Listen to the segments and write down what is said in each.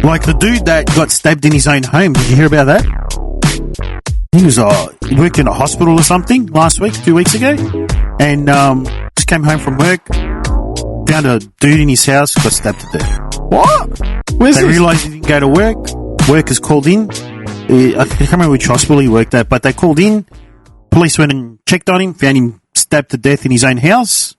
Like the dude that got stabbed in his own home. Did you hear about that? He was working in a hospital or something last week, 2 weeks ago, and just came home from work, found a dude in his house, got stabbed to death. What? They realised he didn't go to work. Workers called in. I can't remember which hospital he worked at, but they called in. Police went and checked on him, found him stabbed to death in his own house.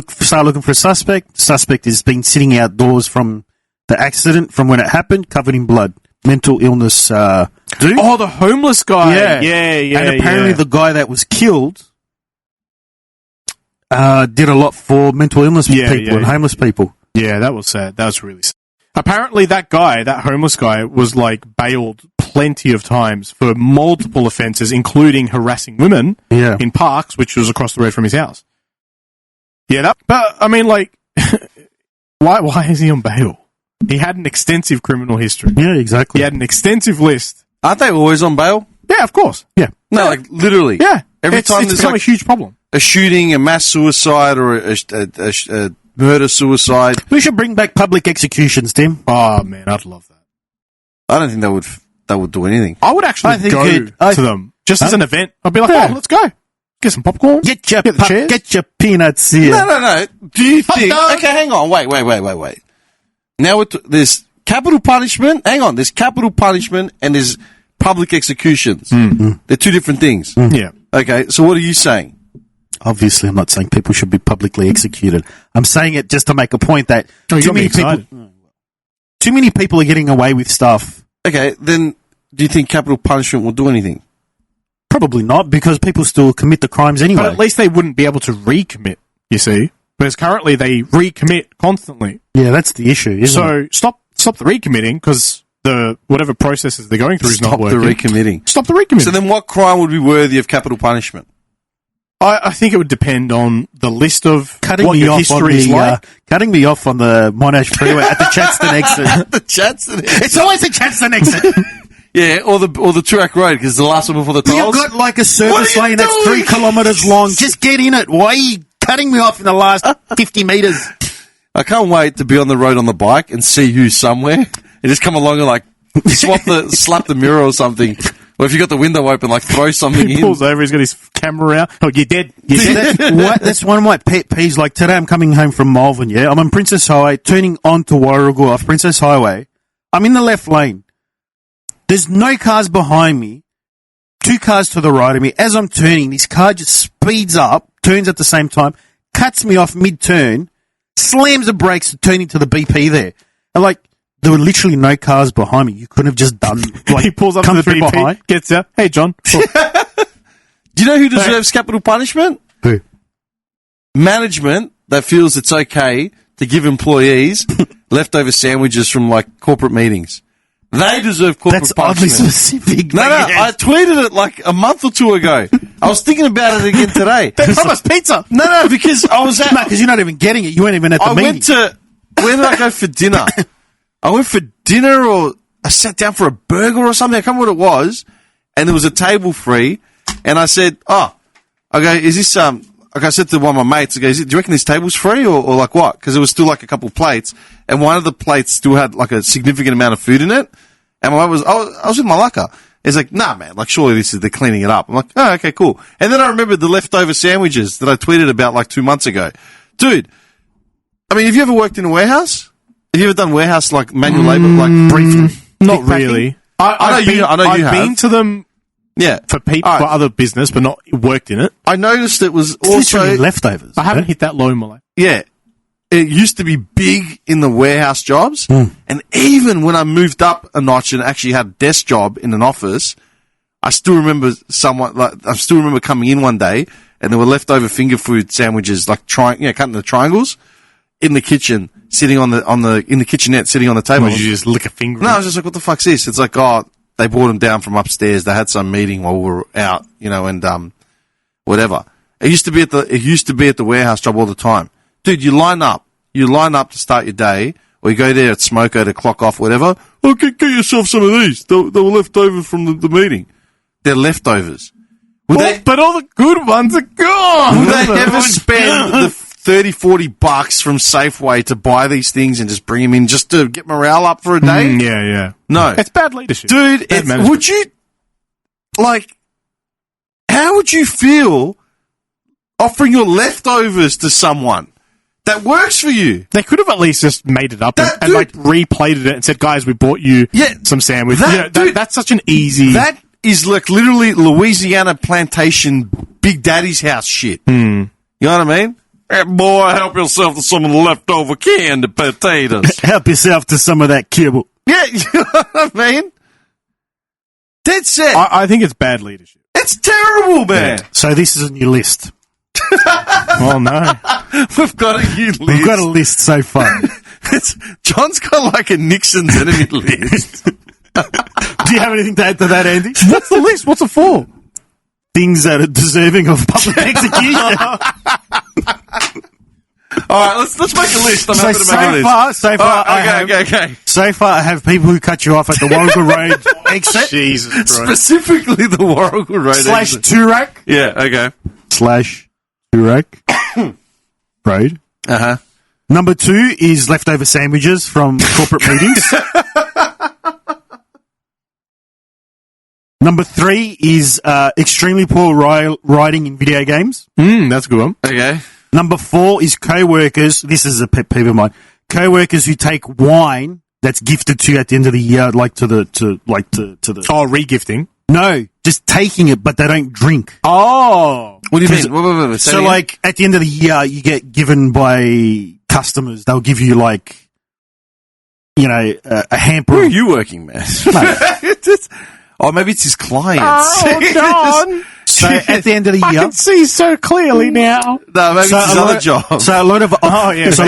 Started looking for a suspect. The suspect has been sitting outdoors from the accident, from when it happened, covered in blood. Mental illness dude. Oh, the homeless guy. Yeah. And apparently the guy that was killed did a lot for mental illness people and homeless people. Yeah, that was sad. That was really sad. Apparently that homeless guy, was like bailed plenty of times for multiple offences, including harassing women in parks, which was across the road from his house. Yeah, but I mean, like, why is he on bail? He had an extensive criminal history. Yeah, exactly. He had an extensive list. Aren't they always on bail? Yeah, of course. Yeah. No, like literally. Yeah. Every time it's there's become like a huge problem. A shooting, a mass suicide, or a murder-suicide. We should bring back public executions, Tim. Oh, man, I'd love that. I don't think that would do anything. I would actually go to them just as an event. I'd be like, oh, let's go. Get some popcorn. Get your peanuts here. No. Do you think... Okay, hang on. Wait. Now there's capital punishment. Hang on. There's capital punishment and there's public executions. Mm-hmm. They're two different things. Mm. Yeah. Okay, so what are you saying? Obviously, I'm not saying people should be publicly executed. I'm saying it just to make a point that too many people are getting away with stuff. Okay, then do you think capital punishment will do anything? Probably not, because people still commit the crimes anyway. But at least they wouldn't be able to recommit, you see. Whereas currently they recommit constantly. Yeah, that's the issue, isn't it? So stop the recommitting, because the whatever processes they're going through is not working. Stop the recommitting. So then what crime would be worthy of capital punishment? I think it would depend on the list of cutting me off on the Monash freeway at the Chadston exit. The Chadston exit. It's always the Chadston exit. Yeah, or the Toorak Road, because it's the last one before the tolls. You've got like a service lane that's 3 kilometres long. Just get in it. Why are you cutting me off in the last 50 metres? I can't wait to be on the road on the bike and see you somewhere and just come along and like slap the mirror or something. Or if you got the window open, like throw something in. He pulls over, he's got his camera out. Oh, you're dead. That's one of my pet peeves. Like today I'm coming home from Malvern, yeah? I'm on Princess Highway, turning onto Warrigal off Princess Highway. I'm in the left lane. There's no cars behind me. 2 cars to the right of me. As I'm turning, this car just speeds up, turns at the same time, cuts me off mid-turn, slams the brakes to turn into the BP there. And like, there were literally no cars behind me. You couldn't have just done, like, he pulls up to the BP, behind. Gets out. Hey, John. Do you know who deserves capital punishment? Who? Management that feels it's okay to give employees leftover sandwiches from, like, corporate meetings. They deserve corporate punishment. That's oddly specific. No, I tweeted it like a month or 2 ago. I was thinking about it again today. They promised pizza. No, because I was at... No, because you're not even getting it. You weren't even at the meeting. Where did I go for dinner? I went for dinner, or I sat down for a burger or something. I can't remember what it was. And there was a table free. And I said, is this, I said to one of my mates, I go, do you reckon this table's free or like what? Because there was still like a couple of plates. And one of the plates still had like a significant amount of food in it. And I was with my lacquer. It's like, nah, man, like surely they're cleaning it up. I'm like, oh, okay, cool. And then I remembered the leftover sandwiches that I tweeted about like 2 months ago. Dude, I mean, have you ever worked in a warehouse? Have you ever done warehouse, like, manual labour, like, briefly? Not really. I know you have. I've been to them for people, for other business, but not worked in it. I noticed it was it's also... leftovers. I haven't hit that low in my life. Yeah. It used to be big in the warehouse jobs, and even when I moved up a notch and actually had a desk job in an office, I still remember coming in one day, and there were leftover finger food sandwiches, like, cutting the triangles in the kitchen, sitting in the kitchenette, sitting on the table. Did you just lick a finger? No, I was just like, what the fuck's this? It's like, they brought them down from upstairs. They had some meeting while we were out, and whatever. It used to be at the warehouse job all the time. Dude, you line up to start your day, or you go there at Smoko to clock off, whatever. Oh, get yourself some of these. They were left over from the meeting. They're leftovers. But all the good ones are gone. Will they ever spend the 30, 40 bucks from Safeway to buy these things and just bring them in just to get morale up for a day? Yeah. No. It's bad leadership. Dude, would you, like, how would you feel offering your leftovers to someone that works for you? They could have at least just made it up and like replayed it and said, guys, we bought you some sandwich. That's such an easy... That is like literally Louisiana plantation Big Daddy's house shit. You know what I mean? Hey, boy, help yourself to some of the leftover canned potatoes. Help yourself to some of that kibble. Yeah, you know what I mean? That's it. I think it's bad leadership. It's terrible, man. Yeah. So this is a new list. Well, no. We've got a new list. We've got a list so far. John's got like a Nixon's enemy list. Do you have anything to add to that, Andy? What's the list? What's it for? Things that are deserving of public execution. All right, let's make a list. I'm happy to make a list. So far, okay. So far, I have people who cut you off at the Warragul Road exit. Jesus Christ. Specifically the Warragul Road / exit. Toorak. Yeah, okay. / Toorak Road. Uh-huh. Number 2 is leftover sandwiches from corporate meetings. Number 3 is extremely poor writing in video games. That's a good one. Okay. Number 4 is co-workers. This is a pet peeve of mine. Co-workers who take wine that's gifted to you at the end of the year, like to the. Oh, re-gifting. No, just taking it, but they don't drink. Oh. What do you mean? Wait, so, like, at the end of the year, you get given by customers. They'll give you, like, you know, a hamper. Where are you working, man? Oh, maybe it's his clients. Oh, John. So at the end of the year, I can see so clearly now. No, maybe it's his other job. So a lot of a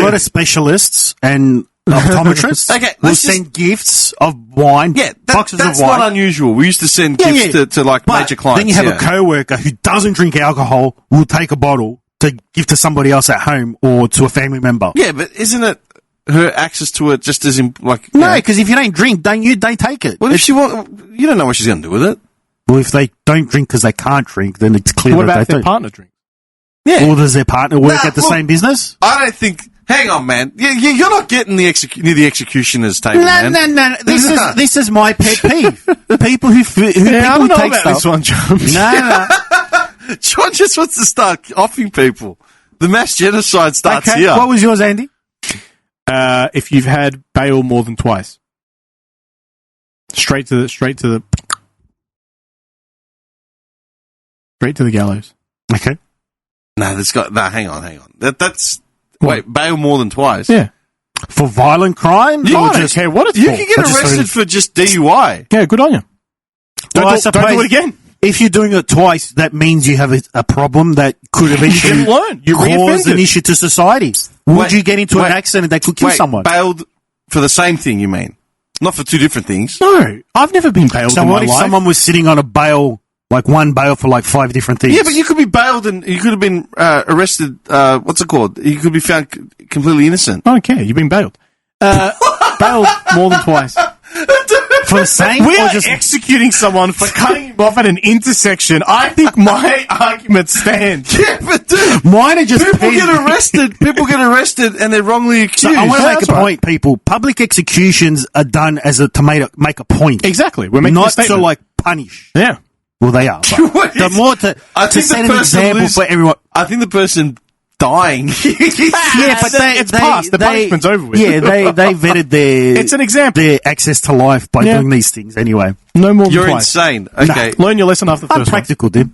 lot of specialists and optometrists will send gifts of wine, boxes of wine. That's not unusual. We used to send gifts to like major clients. Then you have a co-worker who doesn't drink alcohol, will take a bottle to give to somebody else at home or to a family member. Yeah, but isn't it her access to it just as like... No, because if you don't drink, don't take it. Well, if she you don't know what she's going to do with it. Well, if they don't drink because they can't drink, then it's clear what that about they if their don't. partner drinks? Yeah. Or does their partner work at the same business? I don't think... Hang on, man. You're not getting near the executioner's table, man. No. This is my pet peeve. People who people take take stuff. This one, John. No. John just wants to start offing people. The mass genocide starts Okay. here. What was yours, Andy? If you've had bail more than twice, straight to the gallows. Okay. Hang on. That's wait, bail more than twice. Yeah. For violent crime? I don't care what it's you for. can get arrested for just DUI. Yeah, good on you. Well, Don't do it again. If you're doing it twice, that means you have a problem that could eventually You learn. You cause re-offended. an issue to society. Would you get into an accident that could kill someone? Bailed for the same thing, you mean? Not for two different things. No, I've never been bailed So in what my if life. someone was sitting on a bail, like one bail for like 5 different things? Yeah, but you could be bailed and you could have been arrested. What's it called? You could be found completely innocent. I don't care. You've been bailed. Bailed more than twice. For the same? We or are just executing someone for cutting him off at an intersection. I think my argument stands. Yeah, but dude, mine are just people petty. get arrested. People get arrested and they're wrongly accused. So I want to Yeah, make that's a right. point, people. Public executions are done as to make a point. Exactly. We're making a Not to statement. like punish. Yeah. Well, they are. But the more to set an example for everyone. I think the person dying. Yeah, but it's past. The punishment's over with. Yeah, they vetted their. It's an example. Their access to life by doing these things anyway. No more than You're twice. insane. Okay. Learn your lesson after the I'm first one. practical, dude.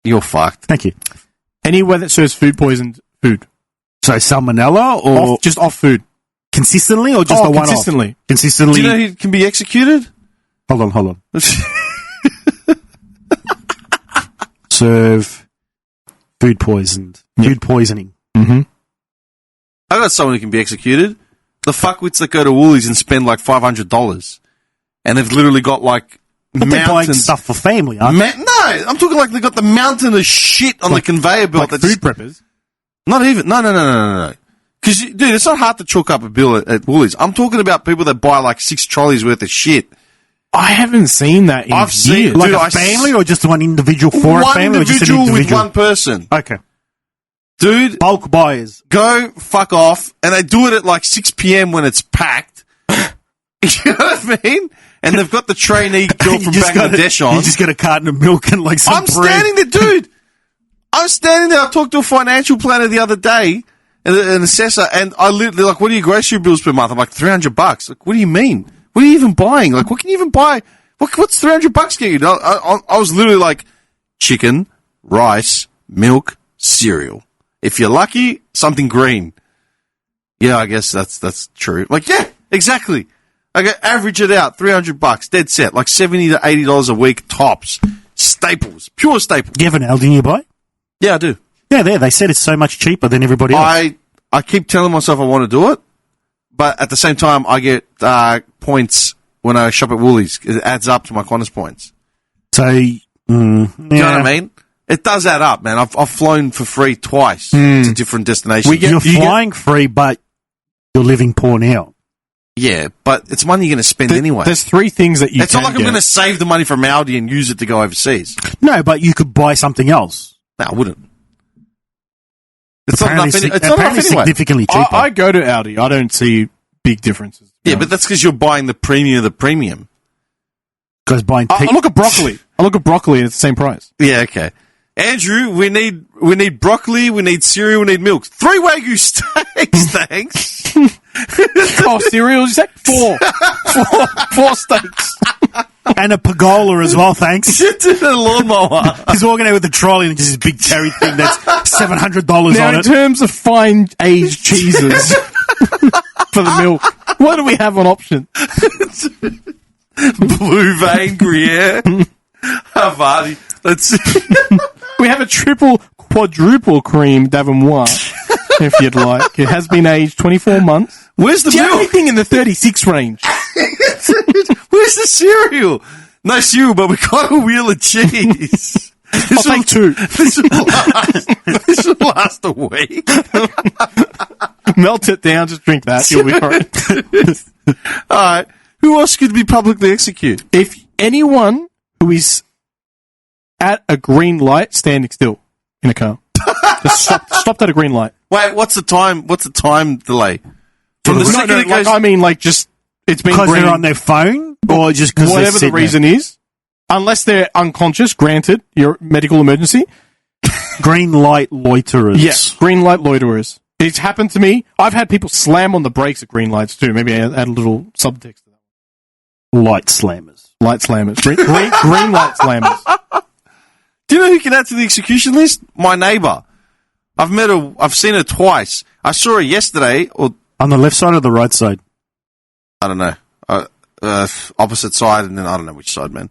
You're fucked. Thank you. Anywhere that serves food poisoned food. So salmonella or Just off food. consistently or just a one-off? Consistently. Consistently. Do you know he can be executed? Hold on. Serve food poisoned. Food poisoning. Mm-hmm. I got someone who can be executed. The fuckwits that go to Woolies and spend like $500, and they've literally got like But they're buying mountains. stuff for family, aren't they? No, I'm talking like they got the mountain of shit on the conveyor belt. Like that's food preppers. Not even. No. Because, dude, it's not hard to chalk up a bill at Woolies. I'm talking about people that buy like 6 trolleys worth of shit. I haven't seen that in I've seen years. it. Like Dude, a family or just one individual for a One family or just an individual with individual? one person. Okay. Dude. Bulk buyers. Go fuck off. And they do it at like 6 p.m. when it's packed. You know what I mean? And they've got the trainee girl from Bangladesh on. You just get a carton of milk and like some bread. Standing there, dude. I'm standing there. I talked to a financial planner the other day, an assessor, and I literally like, what are your grocery bills per month? I'm like, $300. Like, what do you mean? What are you even buying? Like, what can you even buy? What's $300 get you? I was literally like, chicken, rice, milk, cereal. If you're lucky, something green. Yeah, I guess that's true. Like, yeah, exactly. Okay, average it out, $300, dead set, like $70 to $80 a week tops. Staples, pure staples. Do you have an Aldi nearby? Yeah, I do. Yeah, they said it's so much cheaper than everybody else. I keep telling myself I want to do it, but at the same time, I get points when I shop at Woolies. It adds up to my Qantas points. So, Do you know what I mean? It does add up, man. I've flown for free twice to different destinations. You're flying free, but you're living poor now. Yeah, but it's money you're going to spend anyway. There's three things that you It's not like I'm going to save the money from Aldi and use it to go overseas. No, but you could buy something else. No, I wouldn't. It's apparently not enough anyway. Significantly cheaper. I go to Aldi. I don't see big differences. Yeah, but that's because you're buying the premium of the premium. Because buying... I look at broccoli. I look at broccoli and it's the same price. Yeah, okay. Andrew, we need broccoli, we need cereal, we need milk. 3 Wagyu steaks, thanks. Oh, cereal? Is that 4 steaks? And a pergola as well, thanks. A lawnmower. He's walking out with a trolley and just this big carry thing that's $700 now, on it. in terms of fine aged cheeses for the milk, what do we have on option? Blue vein Gruyere. Havarti. We have a triple, quadruple cream d'Avenois, if you'd like. It has been aged 24 months. Where's the milk? Anything in the 36 range. Where's the cereal? No cereal, but we got a wheel of cheese. I'll take 2. This will last a week. Melt it down, just drink that. You'll be alright. Alright. Who else could be publicly executed? If anyone who is at a green light standing still in a car. Just stopped at a green light. Wait, what's the time delay? From the second it goes... I mean, like, just, it's been green. Because they're on their phone? Or just because whatever the reason is. Unless they're unconscious, granted, your medical emergency. Green light loiterers. Yes, green light loiterers. It's happened to me. I've had people slam on the brakes at green lights too. Maybe I add a little subtext to that. Light slammers. Light slammers. Green light slammers. Do you know who can add to the execution list? My neighbour. I've seen her twice. I saw her yesterday, or on the left side or the right side? I don't know. Opposite side, and then I don't know which side, man.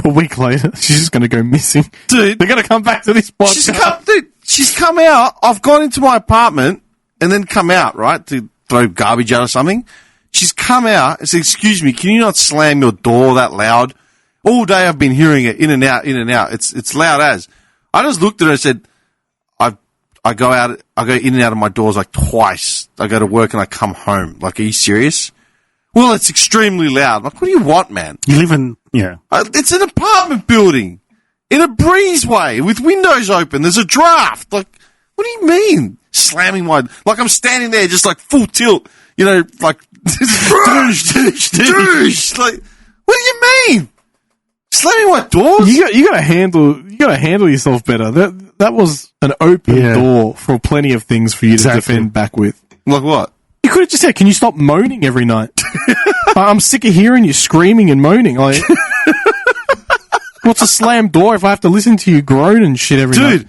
A week later, she's just going to go missing. Dude. They're going to come back to this podcast. She's come out. I've gone into my apartment and then come out, right, to throw garbage out or something. She's come out and said, excuse me, can you not slam your door that loud? All day I've been hearing it in and out, in and out. It's loud as. I just looked at her and said, I go in and out of my doors like twice. I go to work and I come home. Like, are you serious? Well, it's extremely loud. I'm like, what do you want, man? You live in, yeah. It's an apartment building in a breezeway with windows open. There's a draft. Like, what do you mean? Slamming like I'm standing there just like full tilt, you know, like, douche. Like, what do you mean? Slamming my doors? You gotta handle yourself better. That was an open door for plenty of things for you to defend back with. Like what? You could have just said, can you stop moaning every night? I'm sick of hearing you screaming and moaning. Like, what's a slam door if I have to listen to you groan and shit every night?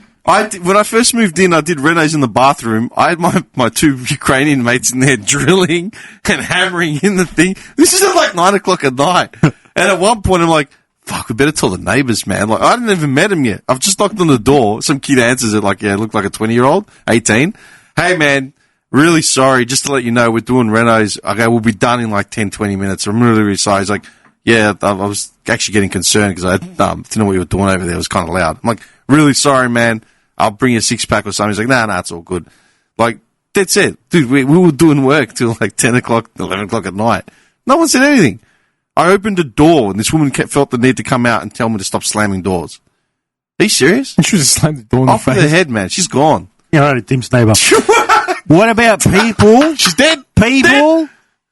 Dude, when I first moved in, I did renos in the bathroom. I had my 2 Ukrainian mates in there drilling and hammering in the thing. This is at like 9 o'clock at night. And at one point I'm like, fuck, we better tell the neighbours, man. Like, I hadn't even met him yet. I've just knocked on the door. Some kid answers it like, yeah, it looked like a 20-year-old, 18. Hey, man, really sorry. Just to let you know, we're doing renos. Okay, we'll be done in like 10, 20 minutes. I'm really, really sorry. He's like, yeah, I was actually getting concerned because I didn't know what you were doing over there. It was kind of loud. I'm like, really sorry, man. I'll bring you a 6-pack or something. He's like, nah, it's all good. Like, that's it. Dude, we were doing work till like 10 o'clock, 11 o'clock at night. No one said anything. I opened a door and this woman felt the need to come out and tell me to stop slamming doors. Are you serious? She just slammed the door in the Off with face. her head, man. She's gone. Yeah, right, Tim's neighbour. What about people? She's dead. People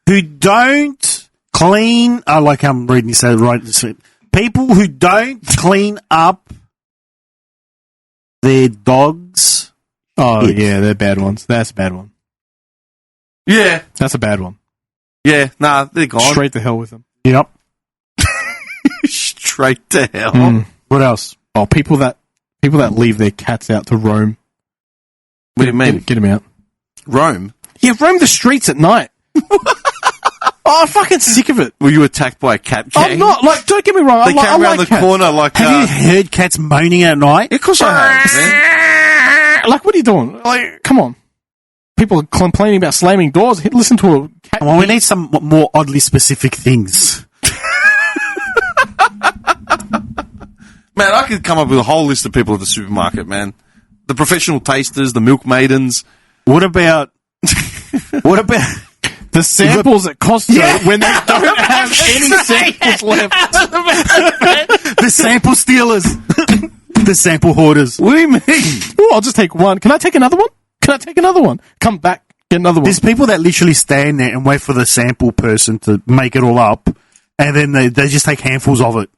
who don't clean. I like how I'm reading this out right. People who don't clean up their dogs. Oh, yeah, they're bad ones. That's a bad one. Yeah. That's a bad one. Yeah. Nah, they're gone. Straight to hell with them. Yep. Straight to hell. What else? Oh, people that leave their cats out to roam. What do you mean? Get them out. Rome? Yeah, roam the streets at night. I'm fucking sick of it. Were you attacked by a cat gang? I'm not, like, don't get me wrong. They came around the cats. corner like... Have you heard cats moaning at night? Of course I have, man. Like, what are you doing? Like, come on. People are complaining about slamming doors. Listen to a cat. Well, we need some more oddly specific things. Man, I could come up with a whole list of people at the supermarket, man. The professional tasters, the milk maidens. What about the samples at Costco when they don't have any samples left? the sample stealers? The sample hoarders. What do you mean? Oh, I'll just take one. Can I take another one? Come back, get another one. There's people that literally stand there and wait for the sample person to make it all up, and then they just take handfuls of it.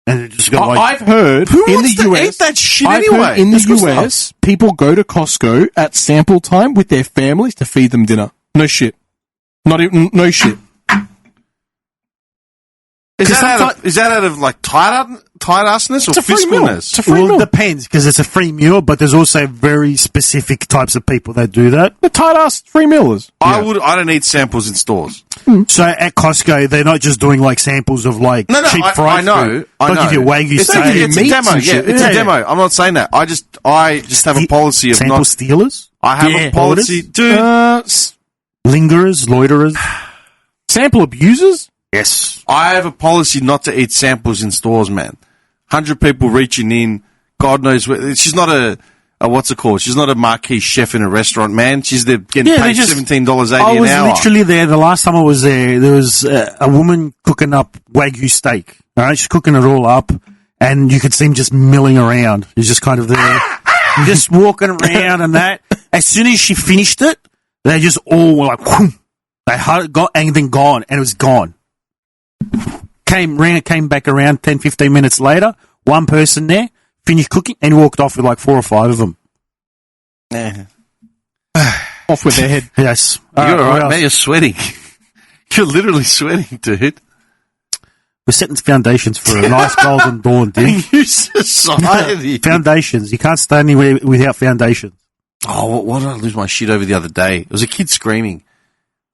And they just go like... I've heard Who in wants the to US... eat that shit I've anyway? heard in the It's good US, people go to Costco at sample time with their families to feed them dinner. No shit. Not even... No shit. Is that out of like tight-assness or It's a free meal. fiscalness? It's a free Well, meal. it depends, because it's a free meal, but there's also very specific types of people that do that. The tight-ass free mealers. I don't eat samples in stores. So at Costco, they're not just doing like samples of like cheap fried I know. food. I Like know. if you're Wagyu It's steak. a meats demo. and Yeah, shit. it's Yeah, a demo. I'm not saying that. I just have a policy of sample not... stealers? I have a policy... Dude, Lingerers, loiterers? Sample abusers? Yes. I have a policy not to eat samples in stores, man. 100 people reaching in, God knows where. She's not a what's it called? She's not a marquee chef in a restaurant, man. She's there getting paid $17.80 an hour. I was literally there. The last time I was there was a woman cooking up Wagyu steak. All right, she's cooking it all up, and you could see him just milling around. He's just kind of there, just walking around and that. As soon as she finished it, they just all were like, whoom. They had got and then gone, and it was gone. Came back around 10, 15 minutes later. One person there finished cooking and walked off with like 4 or 5 of them. Off with their head. Yes, You're all right, man. You're sweating. You're literally sweating, dude. We're setting foundations for a nice golden dawn, dude. You society. Foundations. You can't stay anywhere without foundations. Oh, what did I lose my shit over the other day? It was a kid screaming.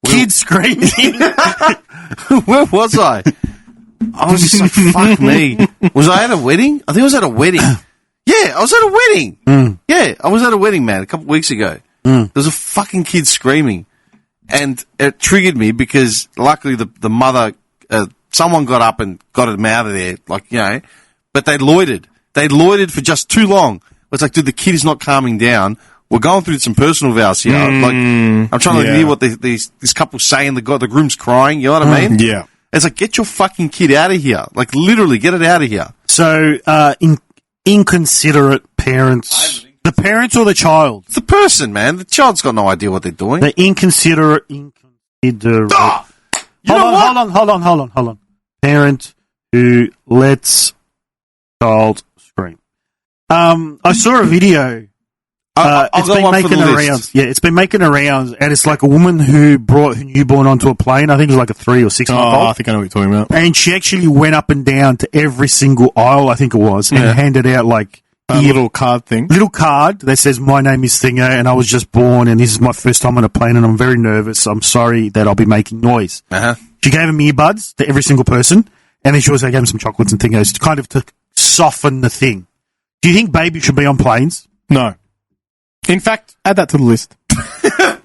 Kids screaming. Where was I? I was just like, fuck me. Was I at a wedding? I think I was at a wedding. Yeah, I was at a wedding. Yeah, I was at a wedding, man, a couple of weeks ago. There was a fucking kid screaming. And it triggered me because luckily the mother, someone got up and got him out of there, like, you know, but they loitered. They loitered for just too long. It's like, dude, the kid is not calming down. We're going through some personal vows here. Like, I'm trying to hear what this couple's saying. The groom's crying. You know what I mean? Yeah. It's like, get your fucking kid out of here. Like, literally, get it out of here. So, inconsiderate parents. The parents or the child? It's the person, man. The child's got no idea what they're doing. The inconsiderate. Hold on. Parent who lets child scream. I saw a video. It's been making arounds. Yeah, it's been making arounds, and it's like a woman who brought her newborn onto a plane. I think it was like a 3 or 6 month old. I think I know what you're talking about. And she actually went up and down to every single aisle, I think it was, and handed out like a little card thing. Little card that says, "My name is Thinger, and I was just born, and this is my first time on a plane, and I'm very nervous. I'm sorry that I'll be making noise." She gave him earbuds to every single person, and then she also gave him some chocolates and things kind of to soften the thing. Do you think babies should be on planes? No. In fact, add that to the list.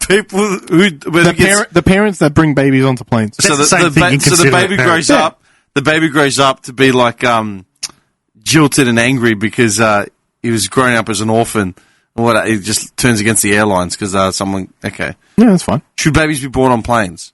People who the parents that bring babies onto planes. So the baby grows up. The baby grows up to be like jilted and angry because he was growing up as an orphan. What? He just turns against the airlines because someone. Okay, yeah, that's fine. Should babies be born on planes?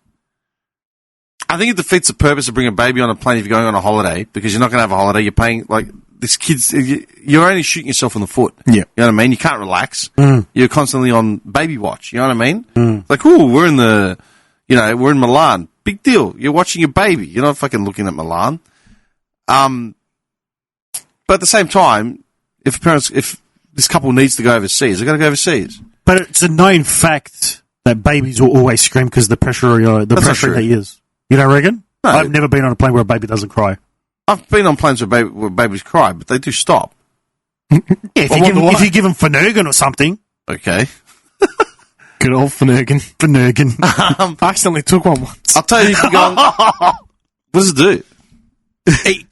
I think it defeats the purpose of bringing a baby on a plane if you're going on a holiday because you're not going to have a holiday. You're paying like this kid's, you're only shooting yourself in the foot. Yeah. You know what I mean? You can't relax. You're constantly on baby watch. You know what I mean? Mm. Like, ooh, we're in Milan. Big deal. You're watching your baby. You're not fucking looking at Milan. But at the same time, if this couple needs to go overseas, they've got to go overseas. But it's a known fact that babies will always scream because the pressure in the ears. You don't reckon? No. I've never been on a plane where a baby doesn't cry. I've been on planes where babies cry, but they do stop. Yeah, if you give them Finnegan or something. Okay. Good old Finnegan. Finnegan. I accidentally took one once. I'll tell you, what does it do? It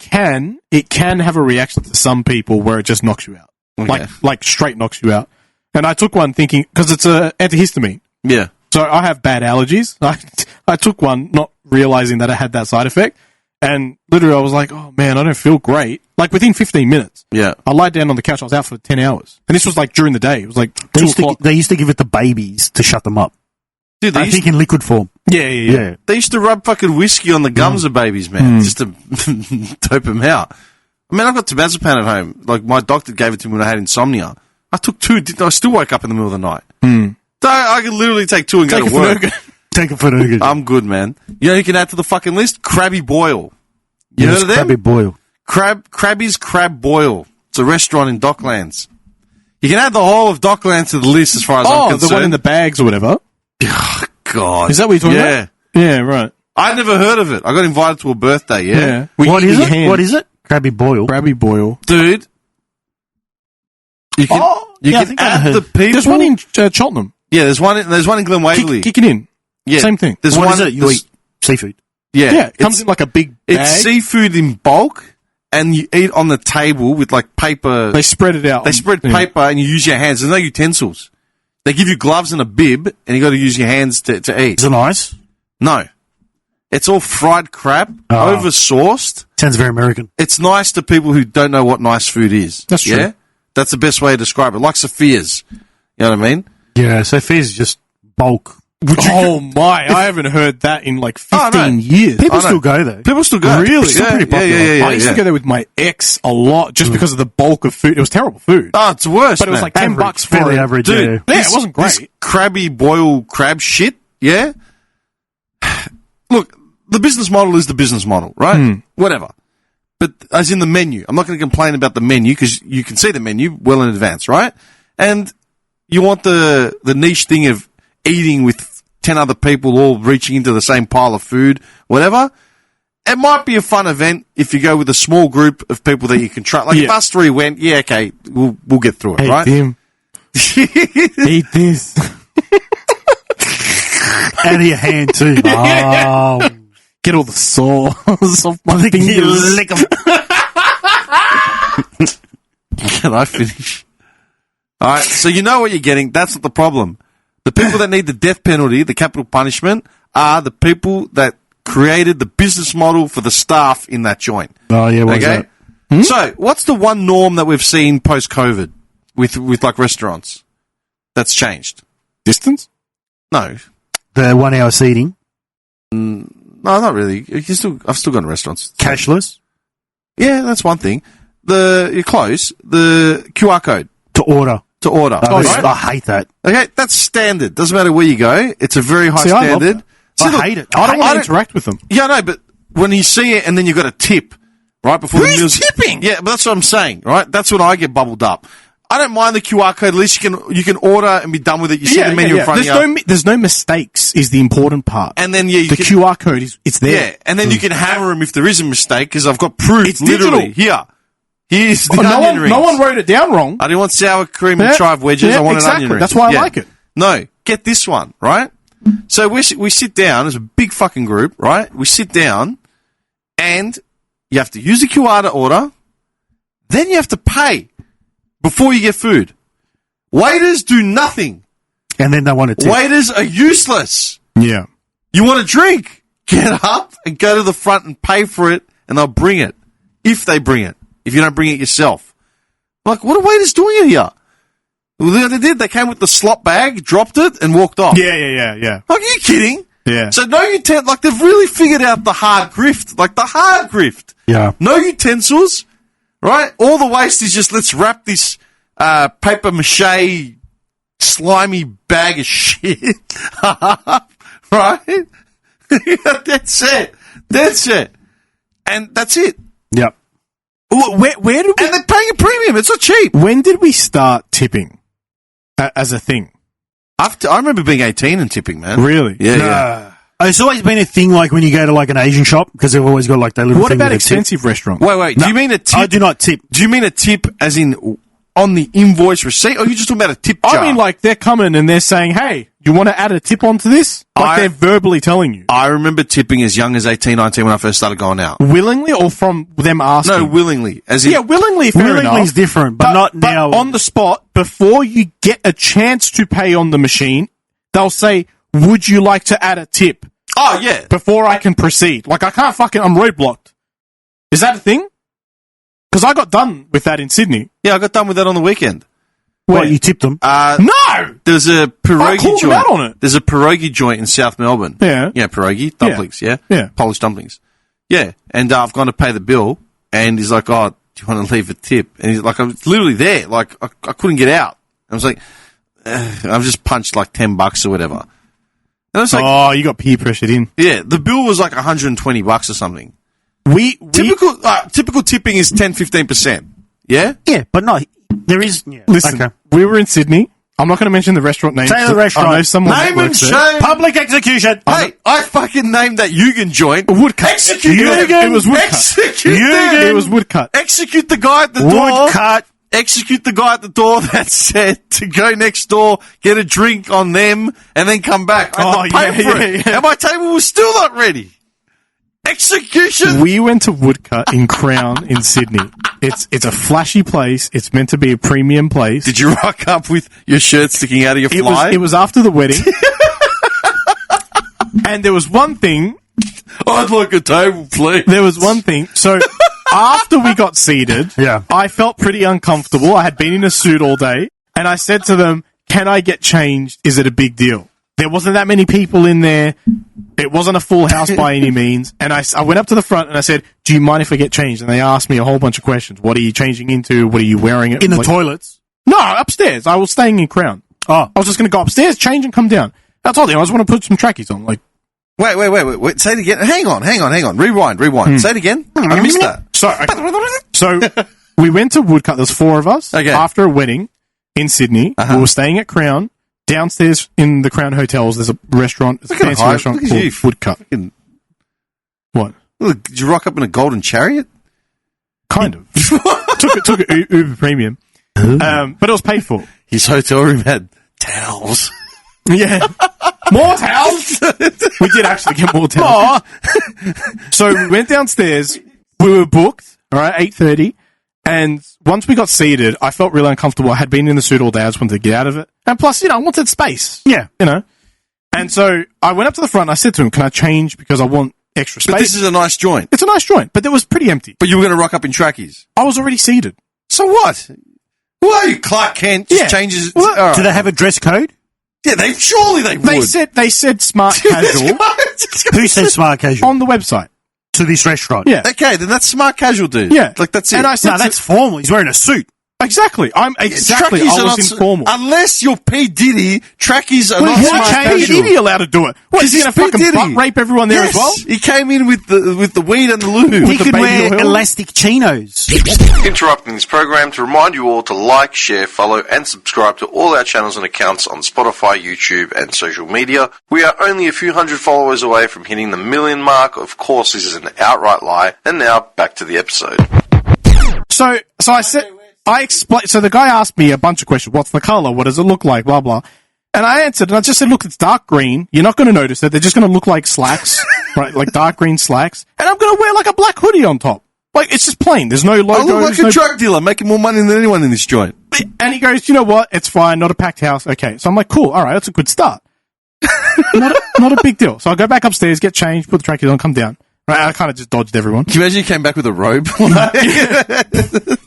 can have a reaction to some people where it just knocks you out. Okay. Like straight knocks you out. And I took one thinking, because it's a antihistamine. Yeah. So I have bad allergies. I took one not realizing that it had that side effect. And literally I was like, oh man, I don't feel great. Like within 15 minutes. Yeah. I lied down on the couch. I was out for 10 hours. And this was like during the day. It was like 2 o'clock. They used to give it to babies to shut them up. Dude, I think in liquid form. Yeah. They used to rub fucking whiskey on the gums of babies, man, just to dope them out. I mean, I've got tabazepam at home. Like, my doctor gave it to me when I had insomnia. I took 2. I still woke up in the middle of the night. So I could literally take 2 and go to work. Take a Finnegan. I'm good, man. You know who you can add to the fucking list? Crabby Boil. You heard of them? Crabby Boil. Crabby's Crab Boil. It's a restaurant in Docklands. You can add the whole of Docklands to the list as far as I'm concerned. The one in the bags or whatever. Oh, God. Is that what you're talking about? Yeah, right. I never heard of it. I got invited to a birthday, yeah. What is it? What is it? Crabby Boil. Crabby Boil. Dude. You can add the people. There's one in Cheltenham. Yeah, there's one in Glen Waverley. Kick it in. Yeah. Same thing. There's What one is it? You eat seafood. Yeah, it comes in like a big bag. It's seafood in bulk, and you eat on the table with like paper. They spread it out. They spread paper, and you use your hands. There's no utensils. They give you gloves and a bib, and you got to use your hands to eat. Is it nice? No. It's all fried crap, over-sauced. Sounds very American. It's nice to people who don't know what nice food is. That's true. Yeah? That's the best way to describe it. Like Sophia's. You know what I mean? Yeah, Sophia's just bulk. I haven't heard that in like 15 years. People still go there. People still go. Really? It's still pretty popular. I used to go there with my ex a lot just because of the bulk of food. It was terrible food. Oh, it's worse, but it was like $10 for fairly average. Dude, yeah, it wasn't great. This Crabby Boil crab shit, yeah? Look, the business model is the business model, right? Whatever. But as in the menu, I'm not going to complain about the menu because you can see the menu well in advance, right? And you want the niche thing of eating with 10 other people all reaching into the same pile of food, whatever. It might be a fun event if you go with a small group of people that you can trust. Like if us 3 went, yeah, okay, we'll get through it, right? Tim. Eat this. Out of your hand too. Oh. Get all the sauce off my fingers. Lick 'em. Can I finish? All right, so you know what you're getting. That's not the problem. The people that need the death penalty, the capital punishment, are the people that created the business model for the staff in that joint. Oh, yeah, what's okay? that? So, what's the one norm that we've seen post-COVID with like restaurants that's changed? Distance? No. The 1 hour seating. No, not really. I've still gone to restaurants. Cashless. Yeah, that's one thing. You're close. The QR code. To order. Right? I hate that. Okay, that's standard. Doesn't matter where you go. It's a very high standard. I hate it. I don't want to interact with them. Yeah, no, but when you see it and then you've got a tip, right, before the meal's tipping? Yeah, but that's what I'm saying, right? That's when I get bubbled up. I don't mind the QR code. At least you can order and be done with it. You see the menu in front of you. There's no mistakes is the important part. And then, the QR code it's there. Yeah, and then you can hammer them if there is a mistake because I've got proof. It's literally digital. Here's the onion rings. No one wrote it down wrong. I didn't want sour cream and chive wedges. I want an onion ring. That's why I like it. No, get this one, right? So we sit down as a big fucking group, right? We sit down and you have to use the QR to order. Then you have to pay before you get food. Waiters do nothing. And then they want to tip. Waiters are useless. Yeah. You want a drink? Get up and go to the front and pay for it and they'll bring it. If they bring it. If you don't bring it yourself. Like, what are waiters doing here? Well, they did. They came with the slop bag, dropped it, and walked off. Yeah. Like, are you kidding? Yeah. So no utensils. Like, they've really figured out the hard grift. Like, the hard grift. Yeah. No utensils. right? All the waste is just, let's wrap this paper mache slimy bag of shit. Right? That's it. And that's it. Yep. Where did we... And they're paying a premium. It's not cheap. When did we start tipping as a thing? I remember being 18 and tipping, man. Really? Yeah. It's always been a thing, like when you go to like an Asian shop, because they've always got like that little What thing about with a expensive restaurants? Wait. No, Do you mean a tip? I do not tip. Do you mean a tip as in on the invoice receipt, or are you just talking about a tip jar? I mean, like, they're coming and they're saying, hey, you want to add a tip onto this? Like, they're verbally telling you. I remember tipping as young as 18, 19 when I first started going out. Willingly or from them asking? No, willingly. As in, Yeah, willingly, fair enough. Willingly is different, but not now. On the spot, before you get a chance to pay on the machine, they'll say, would you like to add a tip? Oh, yeah. Before I can proceed. Like, I'm roadblocked. Is that a thing? Because I got done with that in Sydney. Yeah, I got done with that on the weekend. What, you tipped them? No! There's a pierogi called them joint. out on it. There's a pierogi joint in South Melbourne. Yeah. Yeah, pierogi, dumplings, yeah? Yeah. Polish dumplings. Yeah. And I've gone to pay the bill, and he's like, oh, do you want to leave a tip? And he's like, I was literally there. Like, I couldn't get out. I was like, I've just punched like $10 or whatever. And I was like, Oh, you got peer pressured in. yeah, the bill was like $120 or something. Typical tipping is 10-15%. Yeah? Yeah, but no, there is... Yeah. Listen, Okay. we were in Sydney. I'm not going to mention the restaurant name. Say the restaurant. I know someone Name that and works there. shame. Public execution. Hey, I fucking named that Yugen joint. Woodcut. Execute It was woodcut. Execute Yugen. them. It was woodcut. Execute the guy at the door. Woodcut. Execute the guy at the door that said to go next door, get a drink on them, and then come back. I had to pay for it. yeah. And my table was still not ready. Execution. We went to Woodcut in Crown in Sydney. It's a flashy place. It's meant to be a premium place. Did you rock up with your shirt sticking out of your fly? It was after the wedding. And there was one thing. I'd like a table, please. There was one thing. So after we got seated, Yeah. I felt pretty uncomfortable. I had been in a suit all day. And I said to them, can I get changed? Is it a big deal? There wasn't that many people in there. It wasn't a full house by any means. And I went up to the front and I said, do you mind if I get changed? And they asked me a whole bunch of questions. What are you changing into? What are you wearing? In the toilets. No, upstairs. I was staying in Crown. Oh. I was just going to go upstairs, change and come down. I told them I just want to put some trackies on. Like, Wait. Say it again. Hang on. Rewind. Say it again. I missed that. So we went to Woodcut. There's 4 of us. Okay. After a wedding in Sydney. Uh-huh. We were staying at Crown. Downstairs in the Crown Hotels, there's a restaurant. It's a Look at fancy hype. restaurant Look at called you. Woodcut. Fucking- What? Look, did you rock up in a golden chariot? Kind of. took it Uber Premium. But it was paid for. His hotel room had towels. Yeah. More towels? We did actually get more towels. So we went downstairs. We were booked, all right, 8:30. And once we got seated, I felt really uncomfortable. I had been in the suit all day. I just wanted to get out of it. And plus, I wanted space. Yeah. And so I went up to the front and I said to him, can I change because I want extra space? But this is a nice joint. It's a nice joint, but it was pretty empty. But you were going to rock up in trackies. I was already seated. So what? Who are you, Clark Kent? Just Yeah. changes. Well, all right. Do they have a dress code? Yeah, surely they would. They said smart casual Who says smart casual? on the website. To this restaurant? Yeah. Okay, then that's smart casual, dude. Yeah. Like, that's it. And I said, No, that's formal. He's wearing a suit. exactly. I Trackies are was not- informal. Unless you're P. Diddy, trackies are not Why smart is casual. Diddy allowed to do it? What, is he Because going to he's P. fucking Diddy. butt rape everyone there Yes, as well? he came in with the weed and the lube. He the could baby wear oil? elastic chinos. Interrupting this program to remind you all to like, share, follow and subscribe to all our channels and accounts on Spotify, YouTube and social media. We are only a few hundred followers away from hitting the 1 million mark. Of course, this is an outright lie. And now, back to the episode. So I explained, so the guy asked me a bunch of questions. What's the color? What does it look like? Blah, blah. And I answered, and I just said, look, it's dark green. You're not going to notice it. They're just going to look like slacks, right? Like dark green slacks. And I'm going to wear like a black hoodie on top. Like, it's just plain. There's no logo. I look like there's a no- drug dealer making more money than anyone in this joint. And he goes, you know what? It's fine. Not a packed house. Okay. So I'm like, cool. All right. That's a good start. not a big deal. So I go back upstairs, get changed, put the trackies on, come down. Right. I kind of just dodged everyone. Can you imagine he came back with a robe?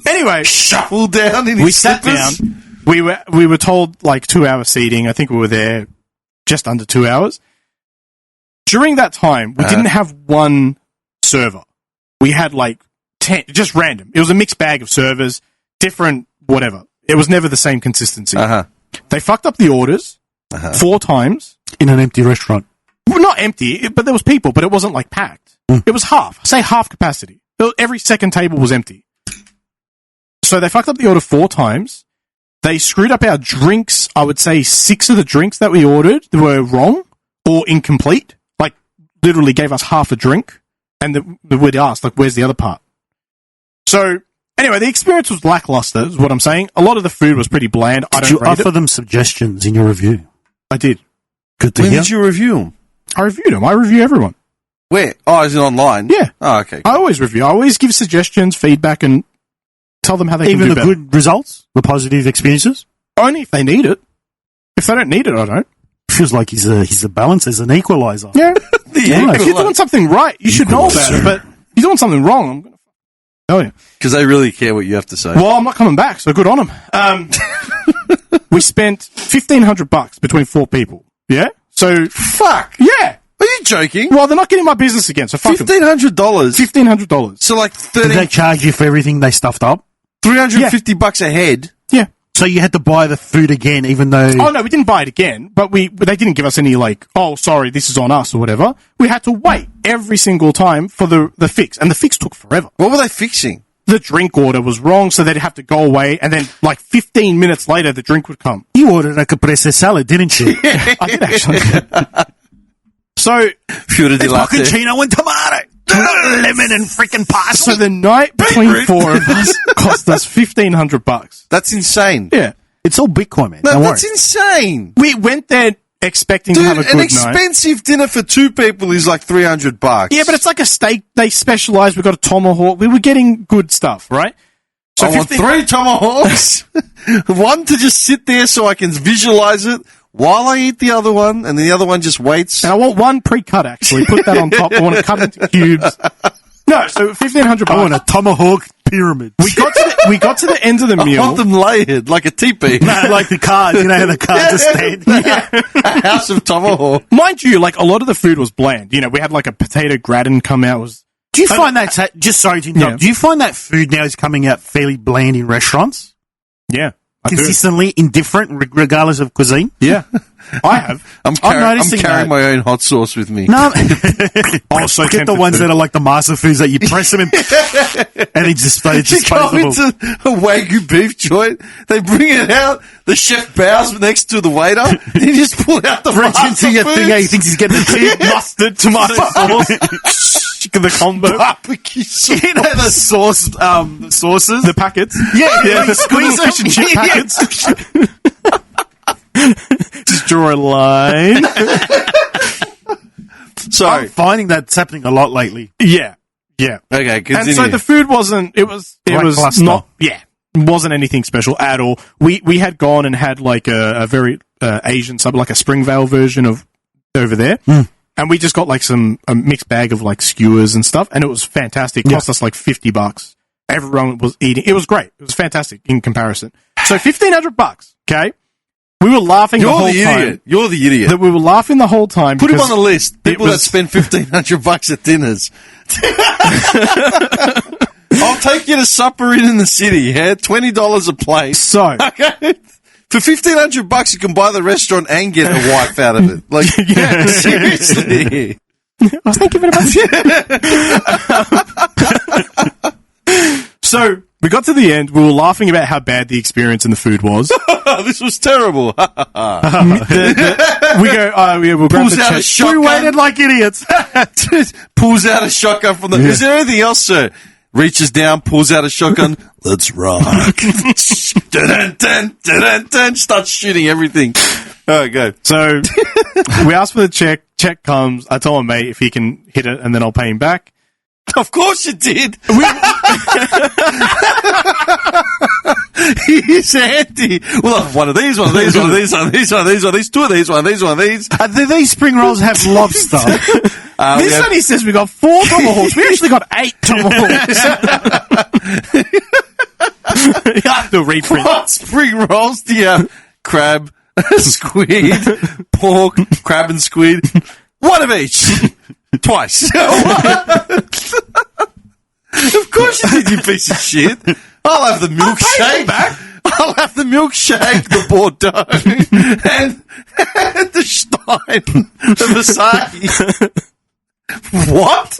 Anyway, Shuffled down in his we sat slippers? down. We were told like 2 hour seating. I think we were there just under 2 hours. During that time, we didn't have one server. We had like just random. It was a mixed bag of servers, different whatever. It was never the same consistency. They fucked up the orders 4 times. In an empty restaurant. Well, not empty, but there was people, but it wasn't like packed. It was half. Say half capacity. Every second table was empty. So they fucked up the order 4 times. They screwed up our drinks. I would say 6 of the drinks that we ordered were wrong or incomplete. Like, literally gave us half a drink. And we'd asked, like, where's the other part? So, anyway, the experience was lackluster, is what I'm saying. A lot of the food was pretty bland. Did you offer them suggestions in your review? I did. Good to When hear. did you review them? I reviewed them. I review everyone. Where? Oh, is it online? Yeah. Oh, okay. I always review. I always give suggestions, feedback, and tell them how they Even can do the better. good results? The positive experiences? Only if they need it. If they don't need it, I don't. Feels like he's a balance as an equalizer. Yeah. Yeah. If you're doing something right, you should know about it. But if you're doing something wrong, I'm going to tell you. Because they really care what you have to say. Well, I'm not coming back, so good on them. We spent $1,500 between 4 people. Yeah? So, Fuck. yeah. Are you joking? Well, they're not getting my business again, so fuck them. $1,500. $1,500. So like Did they charge you for everything they stuffed up? $350 a head. Yeah. So you had to buy the food again, even though... Oh, no, we didn't buy it again, but they didn't give us any, like, oh, sorry, this is on us or whatever. We had to wait every single time for the fix, and the fix took forever. What were they fixing? The drink order was wrong, so they'd have to go away, and then, like, 15 minutes later, the drink would come. You ordered a caprese salad, didn't you? I did, actually. So, Fiore di latte. Cappuccino and tomato. Lemon and freaking parsley. so the night between 4 of us cost us $1,500. That's insane. Yeah. It's all Bitcoin, man. No, Don't worry. that's insane. We went there expecting Dude, to have a an good night. expensive dinner for 2 people is like $300. Yeah, but it's like a steak. They specialize. We got a tomahawk. We were getting good stuff, right? So I want 3 tomahawks. One to just sit there so I can visualize it while I eat the other one, and the other one just waits. And I want one pre-cut, actually. Put that on top. I want to cut into cubes. No, so $1,500. I want a tomahawk pyramid. We got to the end of the I meal. want them layered like a teepee. Like the cards, you know how the cards are stand. A house of tomahawk. Mind you, like, a lot of the food was bland. You know, we had like a potato gratin come out. Do you find that, just sorry to interrupt, Yeah. do you find that food now is coming out fairly bland in restaurants? Yeah. I do. Consistently indifferent, regardless of cuisine? Yeah. I have. I'm noticing carrying that. my own hot sauce with me. No. Oh, so Get the tempted ones to. that are like the master foods that you press them in, and it's You go disposable. into a Wagyu beef joint, they bring it out, the chef bows next to the waiter, and you just pull out the Reach master into your thing, foods. he thinks he's getting a tip. Mustard, tomato sauce. The combo. Barbecue sauce. You know the sauce, the sauces? The packets. Yeah, the squeeze fish and chip packets. Just draw a line. Sorry. I'm finding that's happening a lot lately. Yeah. Yeah. Okay, continue. And so the food wasn't, it was Lackluster. not, yeah, it wasn't anything special at all. We had gone and had like a very Asian sub, like a Springvale version of over there. And we just got like a mixed bag of like skewers and stuff. And it was fantastic. It cost us like $50. Everyone was eating. It was great. It was fantastic in comparison. So $1,500. Okay. We were laughing the whole time. You're the idiot. That we were laughing the whole time. Put him because on the list. People that was- spend $1,500 at dinners. I'll take you to supper in the city. Yeah, $20 a plate. So, Okay. For $1,500, you can buy the restaurant and get a wife out of it. Like, Yeah. seriously. I was thinking about it. So, we got to the end. We were laughing about how bad the experience in the food was. This was terrible. We go, oh, yeah, we'll grab Pulls the out a check. shotgun. We waited like idiots. Pulls out a shotgun from the... Is there anything else, sir? Reaches down, pulls out a shotgun. Let's rock. Dun, dun, dun, dun, starts shooting everything. All right, go. So, we asked for the check. Check comes. I told my mate if he can hit it, and then I'll pay him back. Of course you did. He's handy. Well, one of these, one of these, one of these, one of these, one of these, one of these, 2 of these, one of these, one of these. Do these spring rolls have lobster? This one he says we got 4 tomahawks. We actually got 8 tomahawks. You have to reprint. What spring rolls do you have? Crab, squid, pork, crab and squid. One of each. Twice. Of course you did, you piece of shit. I'll have the milkshake back. I'll have the milkshake, the Bordeaux, and the Stein, the Versace. What?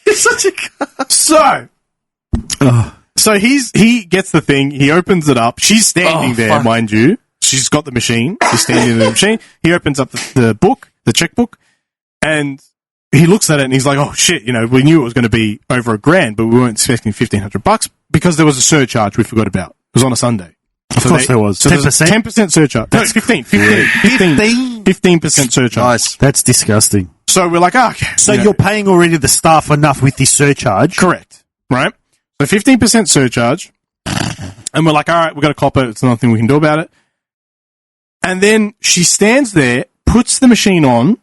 You're such a cunt. So he gets the thing. He opens it up. She's standing there, mind you. She's got the machine. She's standing in the machine. He opens up the book, the checkbook, and he looks at it and he's like, "Oh shit! You know, we knew it was going to be over $1,000, but we weren't expecting $1,500 because there was a surcharge we forgot about. It was on a Sunday. Of course there was. 10%? 10% surcharge. No, 15% surcharge. Nice. That's disgusting. So we're like, okay. So you're paying already the staff enough with this surcharge. Correct. Right? So 15% surcharge. And we're like, all right, we've got to cop it. It's nothing we can do about it. And then she stands there, puts the machine on,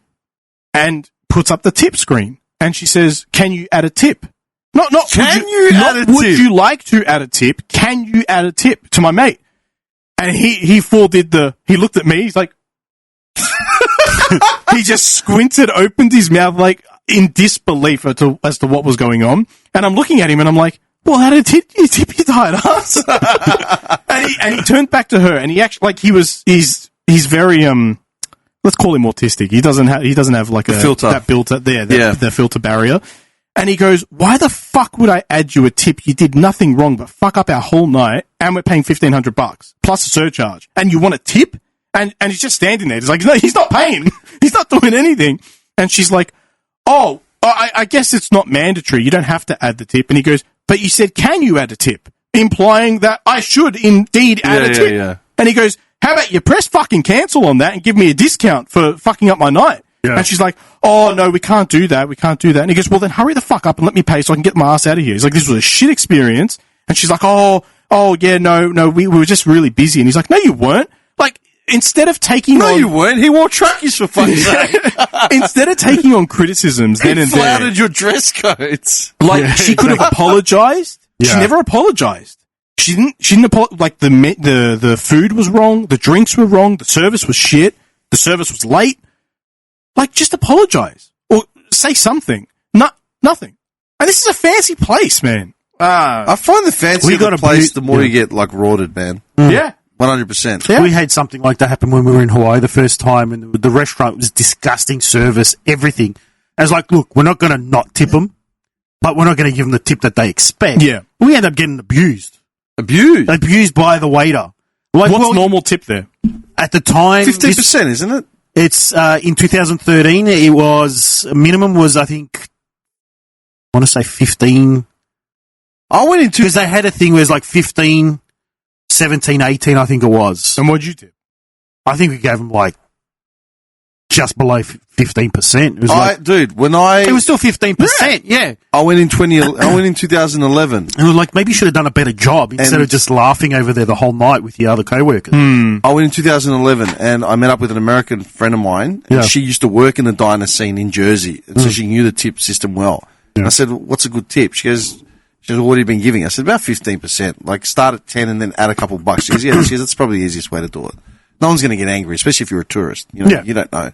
and puts up the tip screen. And she says, can you add a tip? Not Can you add a tip? Would you like to add a tip? Can you add a tip to my mate? And he looked at me, he's like, he just squinted, opened his mouth like in disbelief as to what was going on. And I'm looking at him and I'm like, well, how did you tip your tight ass? and he turned back to her and he actually, like, he's very, let's call him autistic. He doesn't have like a filter. That filter there, the filter barrier. And he goes, why the fuck would I add you a tip? You did nothing wrong but fuck up our whole night and we're paying $1,500 plus a surcharge. And you want a tip? And he's just standing there. He's like, no, he's not paying. He's not doing anything. And she's like, I guess it's not mandatory. You don't have to add the tip. And he goes, but you said, can you add a tip? Implying that I should indeed add a tip. Yeah. And he goes, how about you press fucking cancel on that and give me a discount for fucking up my night? Yeah. And she's like, oh, no, we can't do that. We can't do that. And he goes, well, then hurry the fuck up and let me pay so I can get my ass out of here. He's like, this was a shit experience. And she's like, oh, yeah, no, we were just really busy. And he's like, no, you weren't. Like, instead of taking No, you weren't. He wore trackies for fuck's sake. Instead of taking on criticisms then and there. He flouted your dress codes. Like, she could have apologized. Yeah. She never apologized. She didn't apologize. Like, the food was wrong. The drinks were wrong. The service was shit. The service was late. Like, just apologize. Or say something. Nothing. And this is a fancy place, man. I find the fancier the place, the more you get, like, rorted, man. Yeah. 100%. Yeah. We had something like that happen when we were in Hawaii the first time, and the restaurant was disgusting service, everything. I was like, look, we're not going to not tip them, but we're not going to give them the tip that they expect. Yeah. We end up getting abused. Abused by the waiter. Like, what's normal tip there? At the time... 15%, isn't it? It's, in 2013, it was, minimum was, I think, I want to say 15. I went into... Because they had a thing where it was like 15, 17, 18, I think it was. And what'd you do? I think we gave them like just below 15%. It was it was still 15%. Yeah. I went in 2011. And it was like, maybe you should have done a better job instead of just laughing over there the whole night with your other co-workers. I went in 2011 and I met up with an American friend of mine. And she used to work in the diner scene in Jersey. And so she knew the tip system well. Yeah. I said, what's a good tip? She goes, what have you been giving? I said, about 15%. Like, start at 10 and then add a couple bucks. She goes, that's probably the easiest way to do it. No one's going to get angry, especially if you're a tourist. You know, you don't know.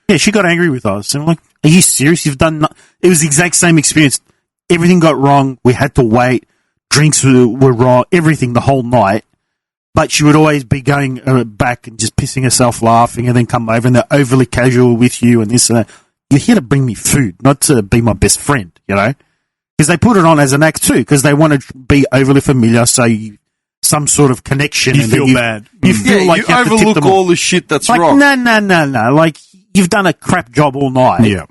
Yeah, she got angry with us. And I'm like, are you serious? You've done... It was the exact same experience. Everything got wrong. We had to wait. Drinks were wrong. Everything the whole night. But she would always be going back and just pissing herself laughing and then come over and they're overly casual with you and this and that. You're here to bring me food, not to be my best friend, you know? Because they put it on as an act too, because they want to be overly familiar, so some sort of connection. You feel bad. You feel like you have to tip them all the shit that's like, wrong. No. Like, you've done a crap job all night. Yeah.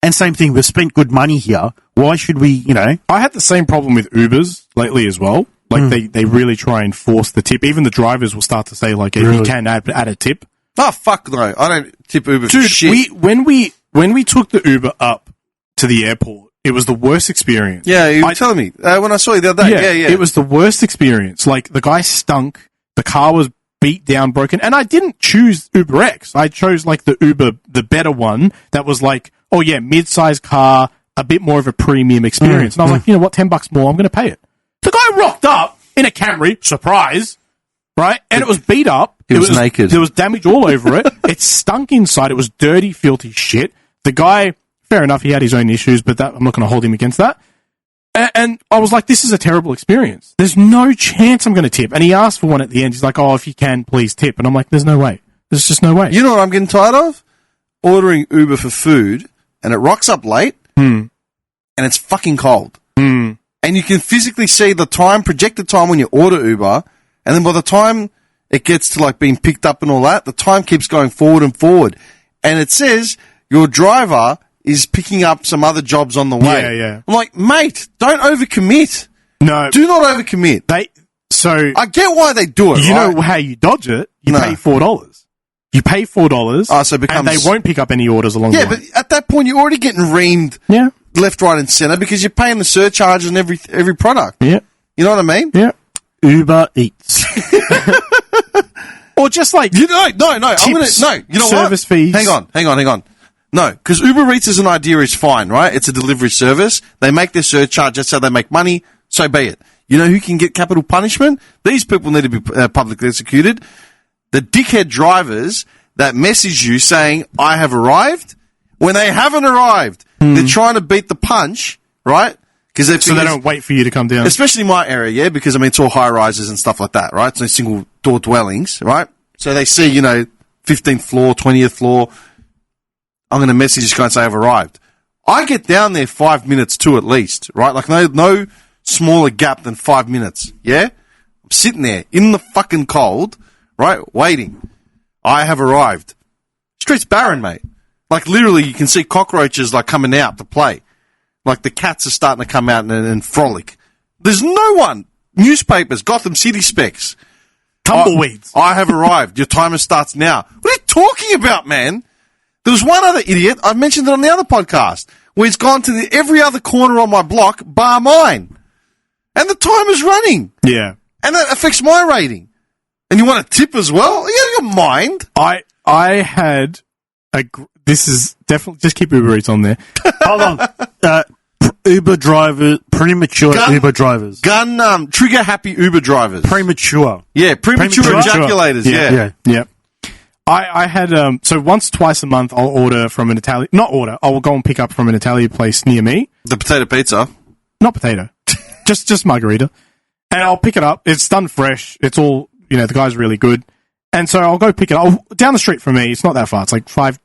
And same thing, we've spent good money here. Why should we, you know? I had the same problem with Ubers lately as well. Like, they really try and force the tip. Even the drivers will start to say, like, you can add a tip. Oh, fuck no. I don't tip Uber for shit. When we took the Uber up to the airport, it was the worst experience. Yeah, you were telling me when I saw you the other day. Yeah. It was the worst experience. Like, the guy stunk. The car was beat down, broken. And I didn't choose UberX. I chose, like, the better one that was like, oh, yeah, mid-sized car, a bit more of a premium experience. And I was like, you know what, $10 more, I'm going to pay it. The guy rocked up in a Camry, surprise, right? And it was beat up. It was naked. There was damage all over it. It stunk inside. It was dirty, filthy shit. The guy fair enough. He had his own issues, but I'm not going to hold him against that. And I was like, this is a terrible experience. There's no chance I'm going to tip. And he asked for one at the end. He's like, oh, if you can, please tip. And I'm like, there's no way. There's just no way. You know what I'm getting tired of? Ordering Uber for food, and it rocks up late, and it's fucking cold. And you can physically see the projected time when you order Uber, and then by the time it gets to like being picked up and all that, the time keeps going forward and forward. And it says your driver is picking up some other jobs on the way. Yeah. I'm like, mate, don't overcommit. No. Do not overcommit. So I get why they do it, you right? know how you dodge it? You pay $4. You pay $4, so it becomes, and they won't pick up any orders along the way. Yeah, but at that point, you're already getting reamed left, right, and centre because you're paying the surcharge on every product. Yeah. You know what I mean? Yeah. Uber Eats. Or just like... No. I'm gonna, you know service what? fees. Hang on. No, because Uber Eats as an idea is fine, right? It's a delivery service. They make their surcharge. That's how they make money. So be it. You know who can get capital punishment? These people need to be publicly executed. The dickhead drivers that message you saying, I have arrived, when they haven't arrived. They're trying to beat the punch, right? So they don't wait for you to come down. Especially in my area, yeah, because, I mean, it's all high-rises and stuff like that, right? So single-door dwellings, right? So they see, 15th floor, 20th floor. I'm going to message this guy and say, I've arrived. I get down there 5 minutes too, at least, right? Like, no smaller gap than 5 minutes, yeah? I'm sitting there in the fucking cold, right, waiting. I have arrived. Street's barren, mate. Like, literally, you can see cockroaches, like, coming out to play. Like, the cats are starting to come out and frolic. There's no one. Newspapers, Gotham City Specs. Tumbleweeds. I have arrived. Your timer starts now. What are you talking about, man? There was one other idiot, I mentioned it on the other podcast, where he's gone to every other corner on my block, bar mine. And the timer's running. Yeah. And that affects my rating. And you want a tip as well? Are you out of your mind? I had this is definitely, just keep Uber Eats on there. Hold on. Uber drivers, premature Uber drivers. Trigger happy Uber drivers. Premature. Yeah, premature ejaculators, yeah. I had, so twice a month I'll order from an Italian, I will go and pick up from an Italian place near me. The potato pizza. Not potato. just margarita. And I'll pick it up. It's done fresh. It's all, the guy's really good. And so I'll go pick it up. Down the street from me, it's not that far. It's like 7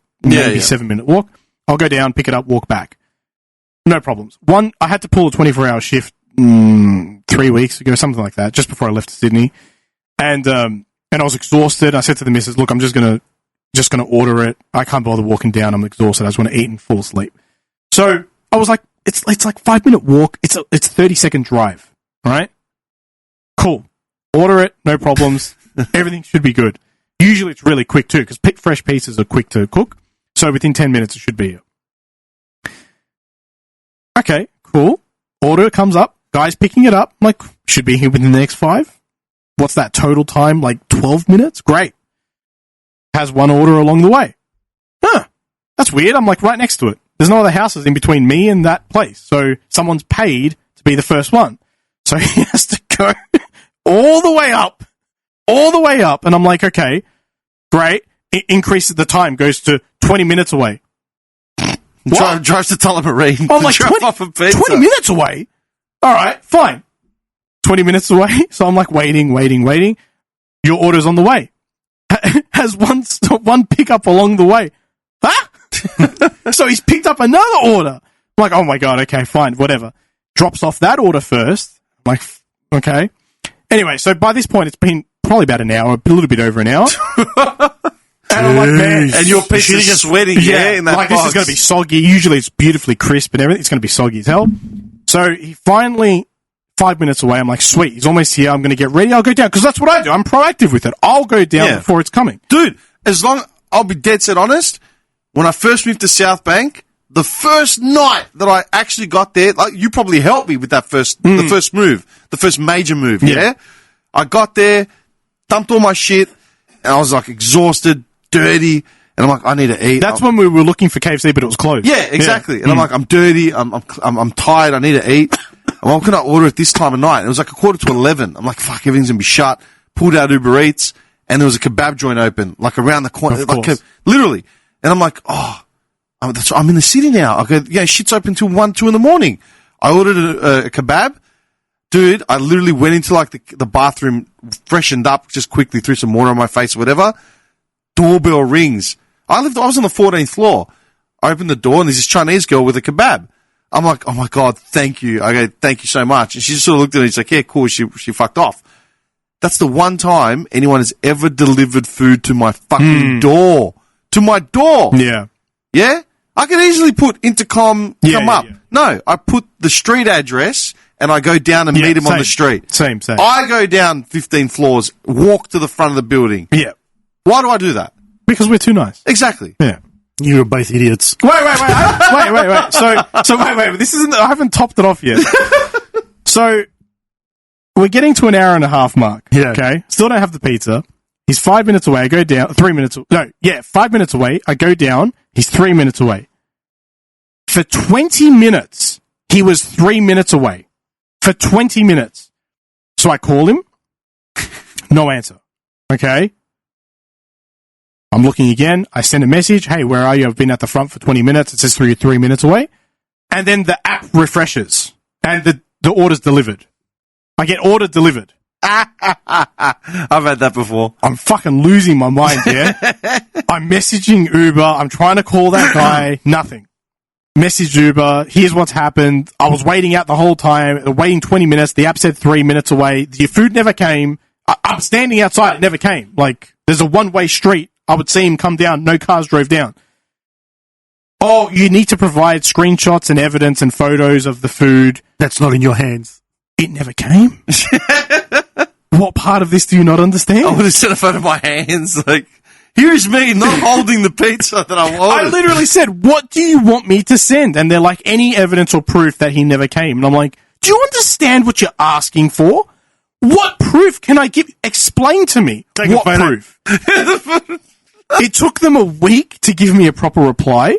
minute walk. I'll go down, pick it up, walk back. No problems. I had to pull a 24-hour shift 3 weeks ago, something like that, just before I left Sydney. And I was exhausted. I said to the missus, look, I'm just gonna order it. I can't bother walking down. I'm exhausted. I just want to eat and fall asleep. So I was like, it's like 5 minute walk. It's 30-second drive. All right? Cool. Order it. No problems. Everything should be good. Usually it's really quick too, because fresh pieces are quick to cook. So within 10 minutes it should be here. Okay, cool. Order comes up. Guy's picking it up. I'm like, should be here within the next 5. What's that total time? Like 12 minutes? Great. Has one order along the way. Huh. That's weird. I'm like right next to it. There's no other houses in between me and that place. So someone's paid to be the first one. So he has to go all the way up. And I'm like, okay, great. It increases the time, goes to 20 minutes away. Drives to Tullamarine. I'm like, 20 minutes away? All right, fine. 20 minutes away. So I'm like waiting. Your order's on the way. Has one pickup along the way. Huh? So he's picked up another order. I'm like, oh my God, okay, fine, whatever. Drops off that order first. I'm like, okay. Anyway, so by this point, it's been probably about an hour, a little bit over an hour. And I'm like, man, and your piece is just sweating, in that like box. This is going to be soggy. Usually it's beautifully crisp and everything. It's going to be soggy as hell. So he finally, 5 minutes away, I'm like, sweet, he's almost here. I'm going to get ready. I'll go down, because that's what I do. I'm proactive with it. I'll go down before it's coming. Dude, I'll be dead set honest, when I first moved to South Bank, the first night that I actually got there, like you probably helped me with that the first major move, yeah? I got there, dumped all my shit, and I was like exhausted, dirty, and I'm like, I need to eat. That's when we were looking for KFC, but it was closed. Yeah, exactly. And I'm like, I'm dirty, I'm tired, I need to eat. Well, can I order it this time of night? It was like 11:15. I'm like, fuck, everything's gonna be shut. Pulled out Uber Eats, and there was a kebab joint open, like around the corner, like literally. And I'm like, oh, I'm in the city now. I go, yeah, shit's open till 1, 2 in the morning. I ordered a kebab. Dude, I literally went into like the bathroom, freshened up just quickly, threw some water on my face or whatever. Doorbell rings. I was on the 14th floor. I opened the door and there's this Chinese girl with a kebab. I'm like, oh my God, thank you. I go, thank you so much. And she just sort of looked at me and she's like, yeah, cool. She fucked off. That's the one time anyone has ever delivered food to my fucking door. To my door. Yeah. Yeah? I could easily put intercom, come up. Yeah. No, I put the street address and I go down and meet him on the street. Same. I go down 15 floors, walk to the front of the building. Yeah. Why do I do that? Because we're too nice. Exactly. Yeah. You were both idiots. Wait. Wait. So wait. This isn't. I haven't topped it off yet. So we're getting to an hour and a half mark. Yeah. Okay. Still don't have the pizza. He's 5 minutes away. I go down. 3 minutes. No. Yeah. 5 minutes away. I go down. He's 3 minutes away. For 20 minutes, he was 3 minutes away. For 20 minutes. So I call him. No answer. Okay. I'm looking again. I send a message. Hey, where are you? I've been at the front for 20 minutes. It says 3 minutes away. And then the app refreshes. And the order's delivered. I get order delivered. I've had that before. I'm fucking losing my mind, yeah? I'm messaging Uber. I'm trying to call that guy. Nothing. Message Uber. Here's what's happened. I was waiting out the whole time. Waiting 20 minutes. The app said 3 minutes away. Your food never came. I'm standing outside. It never came. Like, there's a one-way street. I would see him come down. No cars drove down. Oh, you need to provide screenshots and evidence and photos of the food. That's not in your hands. It never came. What part of this do you not understand? I would have sent a photo of my hands. Like, here's me not holding the pizza that I wanted. I literally said, what do you want me to send? And they're like, any evidence or proof that he never came. And I'm like, do you understand what you're asking for? What proof can I give? Explain to me. What proof? It took them a week to give me a proper reply.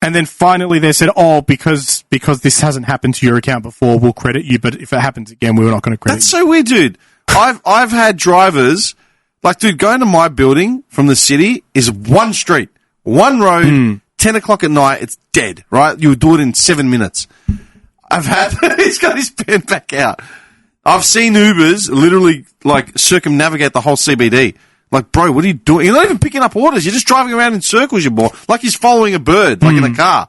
And then finally they said, oh, because this hasn't happened to your account before, we'll credit you. But if it happens again, we're not going to credit you. That's so weird, dude. I've had drivers, like, dude, going to my building from the city is one street, one road, 10 o'clock at night, it's dead, right? You would do it in 7 minutes. I've had, he's got his pen back out. I've seen Ubers literally, like, circumnavigate the whole CBD. Like, bro, what are you doing? You're not even picking up orders. You're just driving around in circles, you boy. Like he's following a bird, like in a car.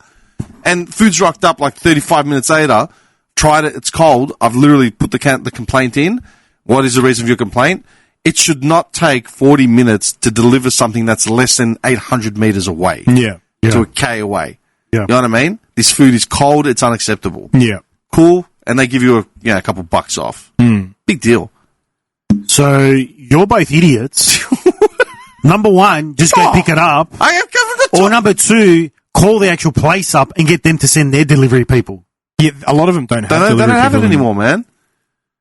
And food's rocked up like 35 minutes later. Tried it. It's cold. I've literally put the complaint in. What is the reason for your complaint? It should not take 40 minutes to deliver something that's less than 800 meters away. Yeah. To a K away. Yeah. You know what I mean? This food is cold. It's unacceptable. Yeah. Cool. And they give you a couple bucks off. Big deal. So you're both idiots. Number one, just go pick it up. I have covered the top. Or number two, call the actual place up and get them to send their delivery people. Yeah, a lot of them don't have delivery They don't have it people anymore, man.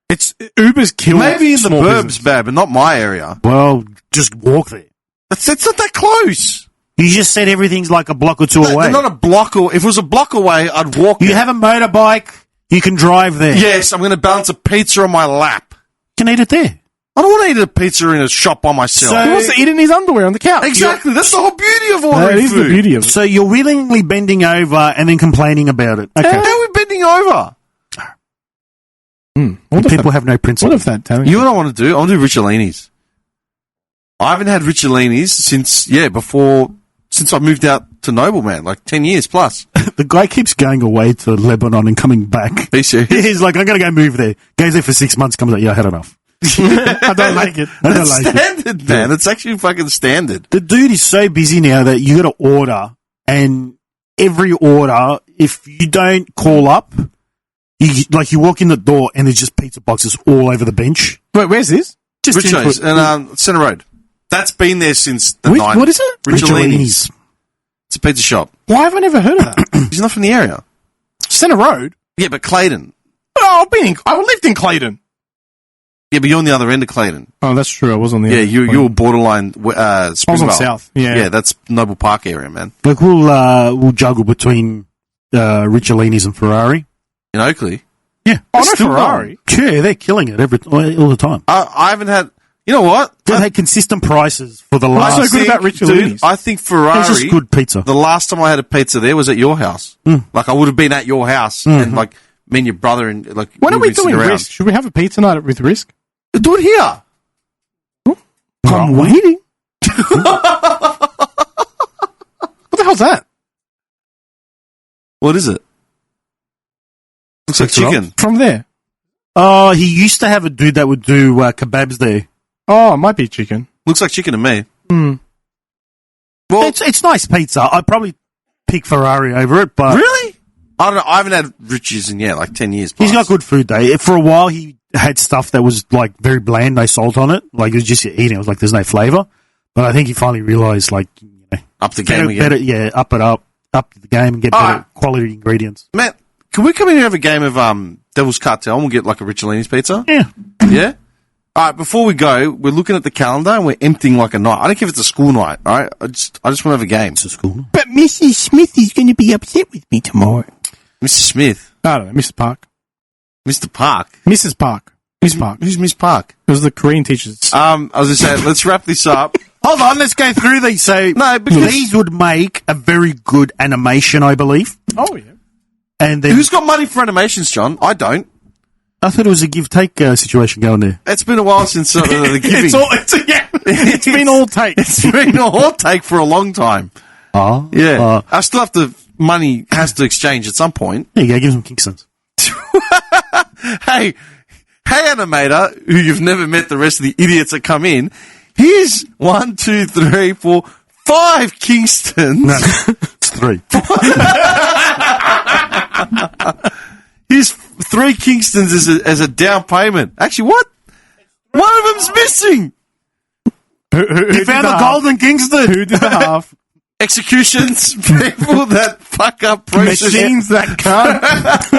It's Uber's killed. Maybe in the burbs, business. bad, but not my area. Well, just walk there. It's not that close. You just said everything's like a block or two away. Not a block. If it was a block away, I'd walk You there. have a motorbike, you can drive there. Yes, I'm going to balance a pizza on my lap. You can eat it there. I don't want to eat a pizza in a shop by myself. So- He wants to eat in his underwear on the couch. Exactly. That's the whole beauty of ordering That is food. the beauty of it. So you're willingly bending over and then complaining about it. Okay. How are we bending over? What if People that, have no what principle. if that, Tony? You know what I want to do? I want to do Ricciolini's. I haven't had Ricciolini's since I moved out to Nobleman, like 10 years plus. The guy keeps going away to Lebanon and coming back. Are you serious? He's like, I'm going to go move there. Goes there for 6 months, comes out, yeah, I had enough. I don't like it. I don't It's like it. standard, man. It's actually fucking standard. The dude is so busy now that you got to order, and every order, if you don't call up, you walk in the door and there's just pizza boxes all over the bench. Wait, where's this? Just Riccioli's and Centre Road. That's been there since the 90s. What is it? Ricciolini's. It's a pizza shop. Why have I never heard of that? He's not from the area. Centre Road? Yeah, but Clayton. Oh, I lived in Clayton. Yeah, but you're on the other end of Clayton. Oh, that's true. I was on the Yeah, other you were borderline I was Springvale. on South. Yeah. Yeah, that's Noble Park area, man. Like we'll juggle between Ricciolini's and Ferrari. In Oakley. Yeah. Oh, no, Still Ferrari. Yeah, they're killing it all the time. I haven't had... You know what? They've had consistent prices for the What's last... so good about Ricciolini's? I think Ferrari... It's just good pizza. The last time I had a pizza there was at your house. Like, I would have been at your house, and, like, me and your brother, and, like... When are we we'd be sitting doing around. Risk? Should we have a pizza night with Risk? Do it here. I'm waiting. What the hell's that? What is it? Looks like chicken. From there. Oh, he used to have a dude that would do kebabs there. Oh, it might be chicken. Looks like chicken to me. Mm. Well, It's nice pizza. I'd probably pick Ferrari over it, but... really? I don't know. I haven't had Richie's in, like 10 years. He's plus. got good food, though. For a while, he had stuff that was, like, very bland, no salt on it. Like, it was just eating. It was like, there's no flavour. But I think he finally realised, like, you know... Up the game again. Better, up the game and get better quality ingredients. Matt, can we come in and have a game of Devil's Cartel and we'll get, like, a Ricciolini's pizza? Yeah. Yeah? All right, before we go, we're looking at the calendar and we're emptying like a night. I don't care if it's a school night, all right? I just want to have a game. It's a school night. But Mrs. Smith is going to be upset with me tomorrow. Mr. Smith. I don't know, Mrs. Park. Mr. Park. Mrs. Park. Miss Park. Who's Miss Park? It was the Korean teachers. I was going to say, let's wrap this up. Hold on, let's go through these. So, No, because- these would make a very good animation, I believe. Oh, yeah. And then Who's got money for animations, John? I don't. I thought it was a give-take situation going there. It's been a while since the giving. It's been all take. It's been a hot take for a long time. Oh, Yeah. I still have to, money has to exchange at some point. there you go. Give some Kingston's. Hey, animator, who you've never met the rest of the idiots that come in, here's 1, 2, 3, 4, 5 Kingstons. No, it's 3. Here's 3 Kingstons as a down payment. Actually, what? One of them's missing. He found the golden Kingston. Who did the half? Executions, people that fuck up process. Machines that can't.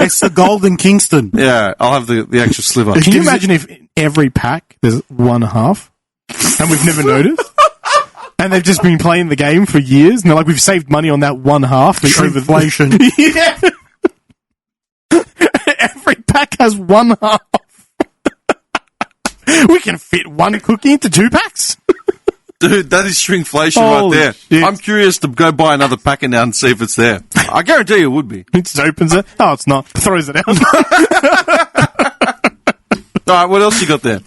It's the golden Kingston. Yeah, I'll have the actual sliver. Can you imagine if in every pack there's one half and we've never noticed? And they've just been playing the game for years and they're like, we've saved money on that one half. Shrinkflation. Yeah. Every pack has one half. We can fit one cookie into 2 packs. Dude, that is shrinkflation Holy right there. shit. I'm curious to go buy another packet now and see if it's there. I guarantee you it would be. He just opens it. Oh, it's not. Throws it out. All right, what else you got there?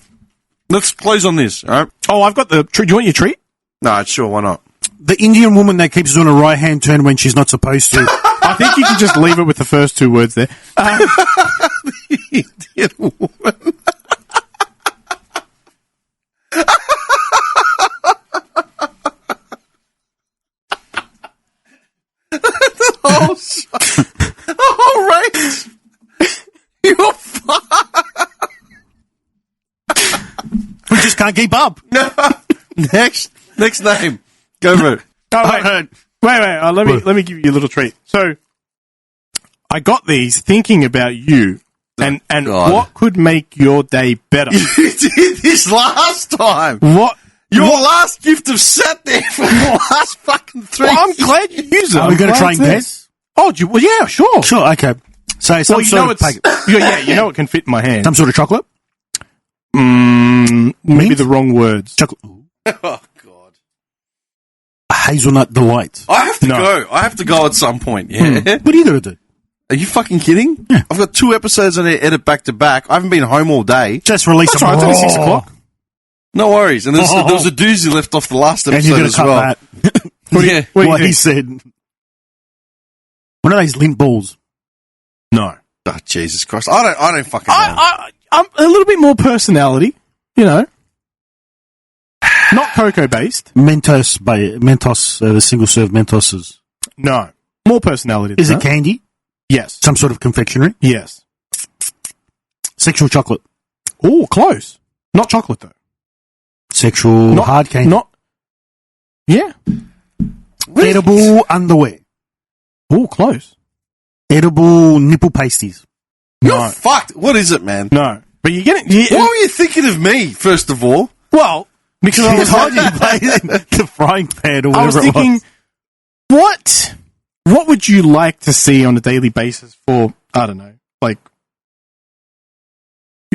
Let's close on this, all right? Oh, I've got the treat. Do you want your treat? No, sure, why not? The Indian woman that keeps doing a right-hand turn when she's not supposed to. I think you can just leave it with the first 2 words there. Indian woman. Oh, right. You're fucked. We just can't keep up. Next name. Go for it. Oh, wait. Let me give you a little treat. So, I got these thinking about you and God. what could make your day better. You did this last time. What? Your last gift have sat there for the last fucking 3 Well, I'm glad you used it. Are we going to try and guess? Oh, well, yeah, sure. Sure, okay. So some Well, you sort know of packet. you know it can fit in my hand. Some sort of chocolate? Maybe Mint? the wrong words. Chocolate. Oh, God. A hazelnut delight. I have to No. go. I have to go at some point, yeah. What are you going to do? Are you fucking kidding? Yeah. I've got 2 episodes on there, edit back to back. I haven't been home all day. Just release That's them. right, it's only 6 o'clock. No worries. And there was a doozy left off the last And episode you're going as to cut well. that. Yeah. What he said. One of those lint balls. No. Oh, Jesus Christ. I don't fucking know. I'm a little bit more personality, you know. Not cocoa based. Mentos, the single serve Mentoses. No. More personality than Is it that. candy? Yes. Some sort of confectionery? Yes. Sexual chocolate. Oh, close. Not chocolate though. Sexual Not hard candy. Not. Yeah. Edible underwear. Oh, close. Edible nipple pasties. You're fucked. What is it, man? No. But you're getting. Why were you thinking of me, first of all? Well, because I was told you to play the frying pan or whatever I was thinking, what would you like to see on a daily basis for, I don't know, like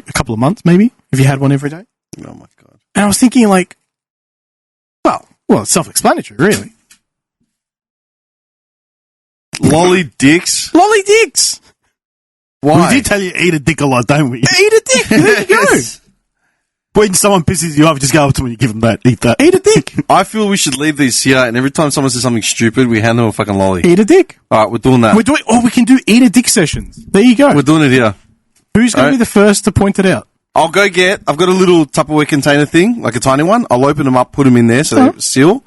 a couple of months maybe, if you had one every day? Oh, my God. And I was thinking, like, well, it's self-explanatory, really. Lolly dicks. Lolly dicks. Why? We do tell you eat a dick a lot, don't we? Eat a dick. There you go. When someone pisses you off, just go up to them and you give them that. Eat that. Eat a dick. I feel we should leave these here, and every time someone says something stupid, we hand them a fucking lolly. Eat a dick. All right, we're doing that. We can do eat a dick sessions. There you go. We're doing it here. Who's going to be the first to point it out? I've got a little Tupperware container thing, like a tiny one. I'll open them up, put them in there so they seal.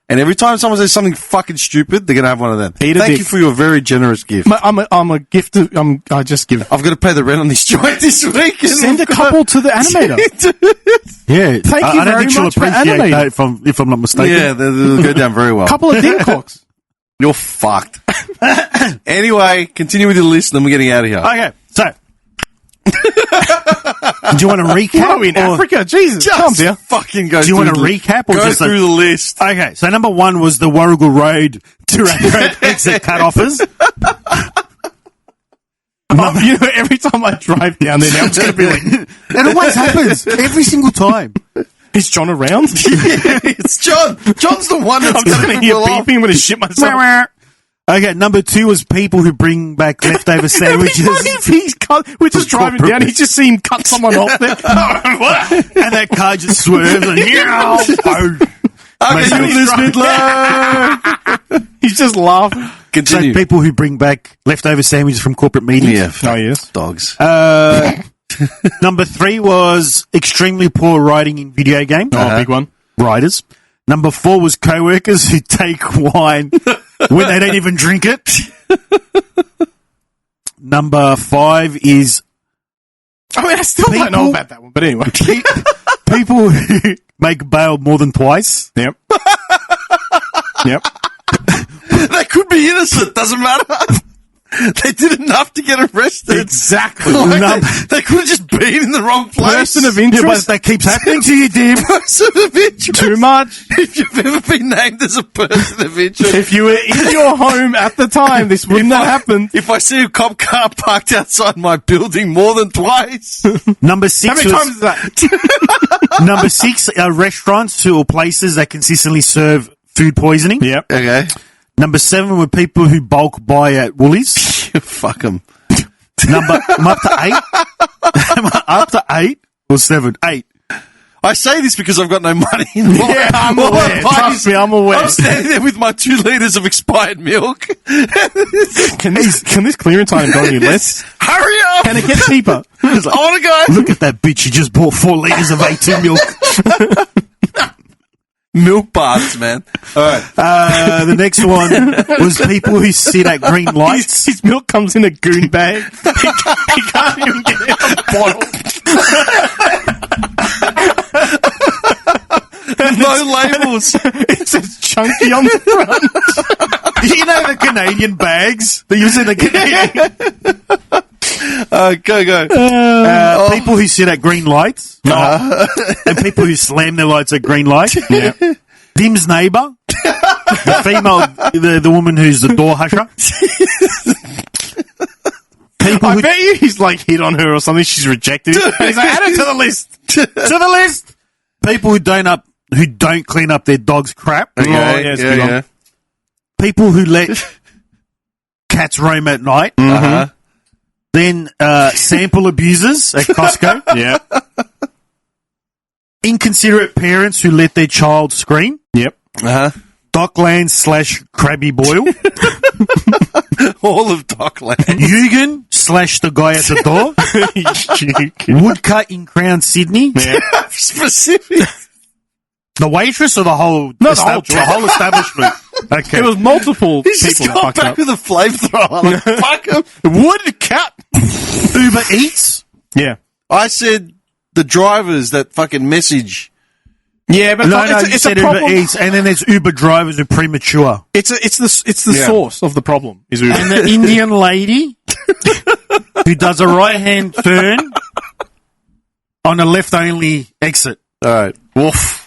And every time someone says something fucking stupid, they're going to have one of them. Eat a Thank dick. you for your very generous gift. I'm a gifter. I just give. I've got to pay the rent on this joint this week. Send a couple to the animator. Yeah. Thank you I don't very think she'll much for appreciate animating. that if I'm not mistaken. Yeah, they'll go down very well. Couple of dingcocks. You're fucked. Anyway, continue with your list, and then we're getting out of here. Okay, so. Do you want to recap? What are we in Africa? Jesus, calm down. Fucking go. Do you want to through the- recap or go just through the list? Okay, so number one was the Warrigal Road to Road exit cut-offers. You know, every time I drive down there now, it's going to be like, It always happens. Every single time. is John around? It's John. John's the one that's I'm just going to hear beeping. I'm going to shit myself. Okay, number two was people who bring back leftover It'd be funny sandwiches. if he's cut. We're just driving down. He's just seen cut someone off there. And that car just swerves and Okay, you He's just laughing. So Continue. people who bring back leftover sandwiches from corporate meetings. Yeah. Oh, yes. Dogs. Number three was extremely poor writing in video games. Oh, big one. Writers. Number four was co-workers who take wine when they don't even drink it. Number five is I mean, I still don't know about that one, but anyway. people who make bail more than twice. Yep. Yep. They could be innocent. Doesn't matter. They did enough to get arrested. Exactly. Like, they could have just been in the wrong place. Person of Yeah, but interest. that keeps happening to you, Dim. Person of interest. Too much. If you've ever been named as a person of interest. If you were in your home at the time, this wouldn't have happened. If I see a cop car parked outside my building more than twice. Number How six many was, times is that? number six are restaurants or places that consistently serve food poisoning. Yep. Okay. Number seven were people who bulk buy at Woolies. Fuck them. I'm up to eight. Up to eight or seven? Eight. I say this because I've got no money involved. Yeah, I'm All aware. I buy Trust is- me, I'm aware. I'm standing there with my 2 litres of expired milk. Can this clearance item go any less? Hurry up! Can it get cheaper? I want to go. Look at that bitch. She just bought 4 litres of A2 milk. Milk baths, man. All right. The next one was people who sit at green lights. His milk comes in a goon bag. He can't even get it in a bottle. No labels. It says chunky on the front. You know the Canadian bags? They use in the Canadian. Go. People who sit at green lights. And people who slam their lights at green light. Yeah. Dim's neighbour. The female, the woman who's the door husher. People I who, bet you he's like hit on her or something. She's rejected it. And he's like, add it to the list. to the list. People who don't clean up their dog's crap. Okay, yeah, it's a good one. People who let cats roam at night. Uh-huh. Then sample abusers at Costco. Yeah. Inconsiderate parents who let their child scream. Yep. Uh-huh. Dockland / Crabby Boyle. All of Dockland. Eugen / the guy at the door. Woodcut in Crown Sydney. Yeah. Specific. The waitress or the whole No, the whole the whole establishment. Okay. It was multiple He's just people that got fucked back up. with a flamethrower. Like, fuck him. Woodcut. Uber Eats. Yeah. I said the drivers that fucking message. Yeah, but No, it's, you it's said a problem. Uber Eats, and then there's Uber drivers who are premature. It's the Yeah. source of the problem. Is Uber. And the Indian lady who does a right-hand turn on a left-only exit. All right. Woof.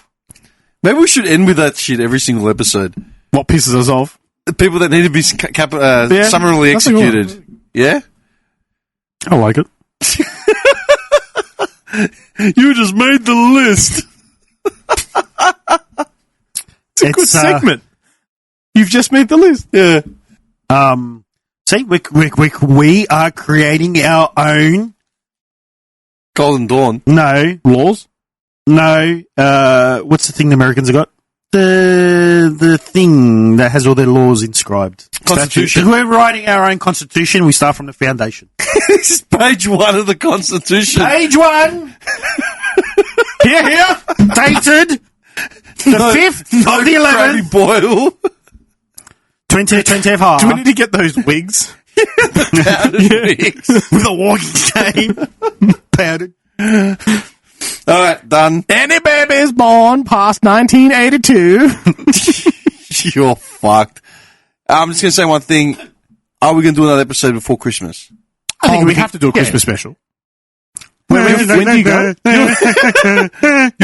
Maybe we should end with that shit every single episode. What pisses us off? The people that need to be summarily that's a good one. executed. Yeah? I like it. You just made the list. It's a good segment. You've just made the list. Yeah. See, we are creating our own. Golden Dawn. No. Laws? No. What's the thing the Americans have got? The thing that has all their laws inscribed. Constitution. We're writing our own constitution. We start from the foundation. This is page 1 of the Constitution. Page 1. Here. Dated the 5th of the 11th. Boyle. 20 half. Do we need to get those wigs? Wigs. With a walking cane. Powdered. All right, done. Any babies born past 1982. You're fucked. I'm just going to say one thing. Are we going to do another episode before Christmas? I think we have to do a Christmas special. When do you go? You're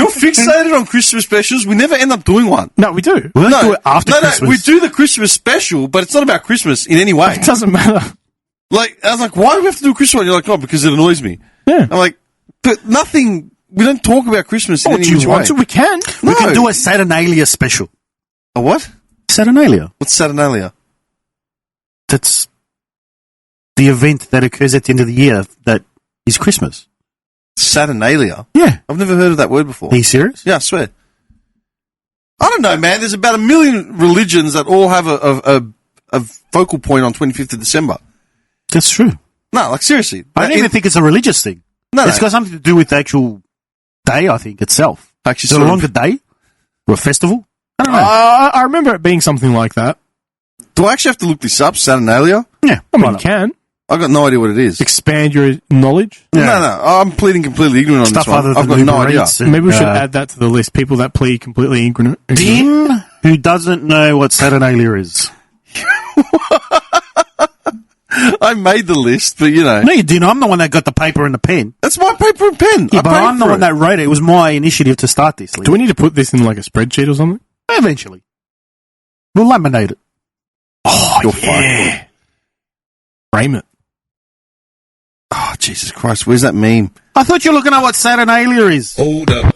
fixated on Christmas specials. We never end up doing one. No, we do. We'll do it after Christmas. We do the Christmas special, but it's not about Christmas in any way. It doesn't matter. Like, I was like, why do we have to do a Christmas one? You're like, oh, because it annoys me. Yeah. I'm like, but nothing, we don't talk about Christmas in any do you which want way. to? We can. We can do a Saturnalia special. A what? Saturnalia. What's Saturnalia? That's the event that occurs at the end of the year that is Christmas. Saturnalia? Yeah. I've never heard of that word before. Are you serious? Yeah, I swear. I don't know, man. There's about 1 million religions that all have a focal point on 25th of December. That's true. No, like seriously. I don't even think it's a religious thing. No, it's got something to do with the actual day, I think, itself. Actually, is it a longer day? Or a festival? I don't know. I remember it being something like that. Do I actually have to look this up, Saturnalia? Yeah. I mean, you can. I've got no idea what it is. Expand your knowledge. Yeah. No, I'm pleading completely ignorant on Stuff this one. other than I've got no Uber idea. Eats and, Maybe we should add that to the list. People that plead completely ignorant. Tim, who doesn't know what Saturnalia is. I made the list, but you know. No, you didn't. I'm the one that got the paper and the pen. That's my paper and pen. Yeah, I but paid I'm the for one it. that wrote it. It was my initiative to start this. Do we need to put this in like a spreadsheet or something? Eventually. We'll laminate it. Oh, you're fine. Frame it. Oh, Jesus Christ. Where's that meme? I thought you were looking at what Saturnalia is. Hold up.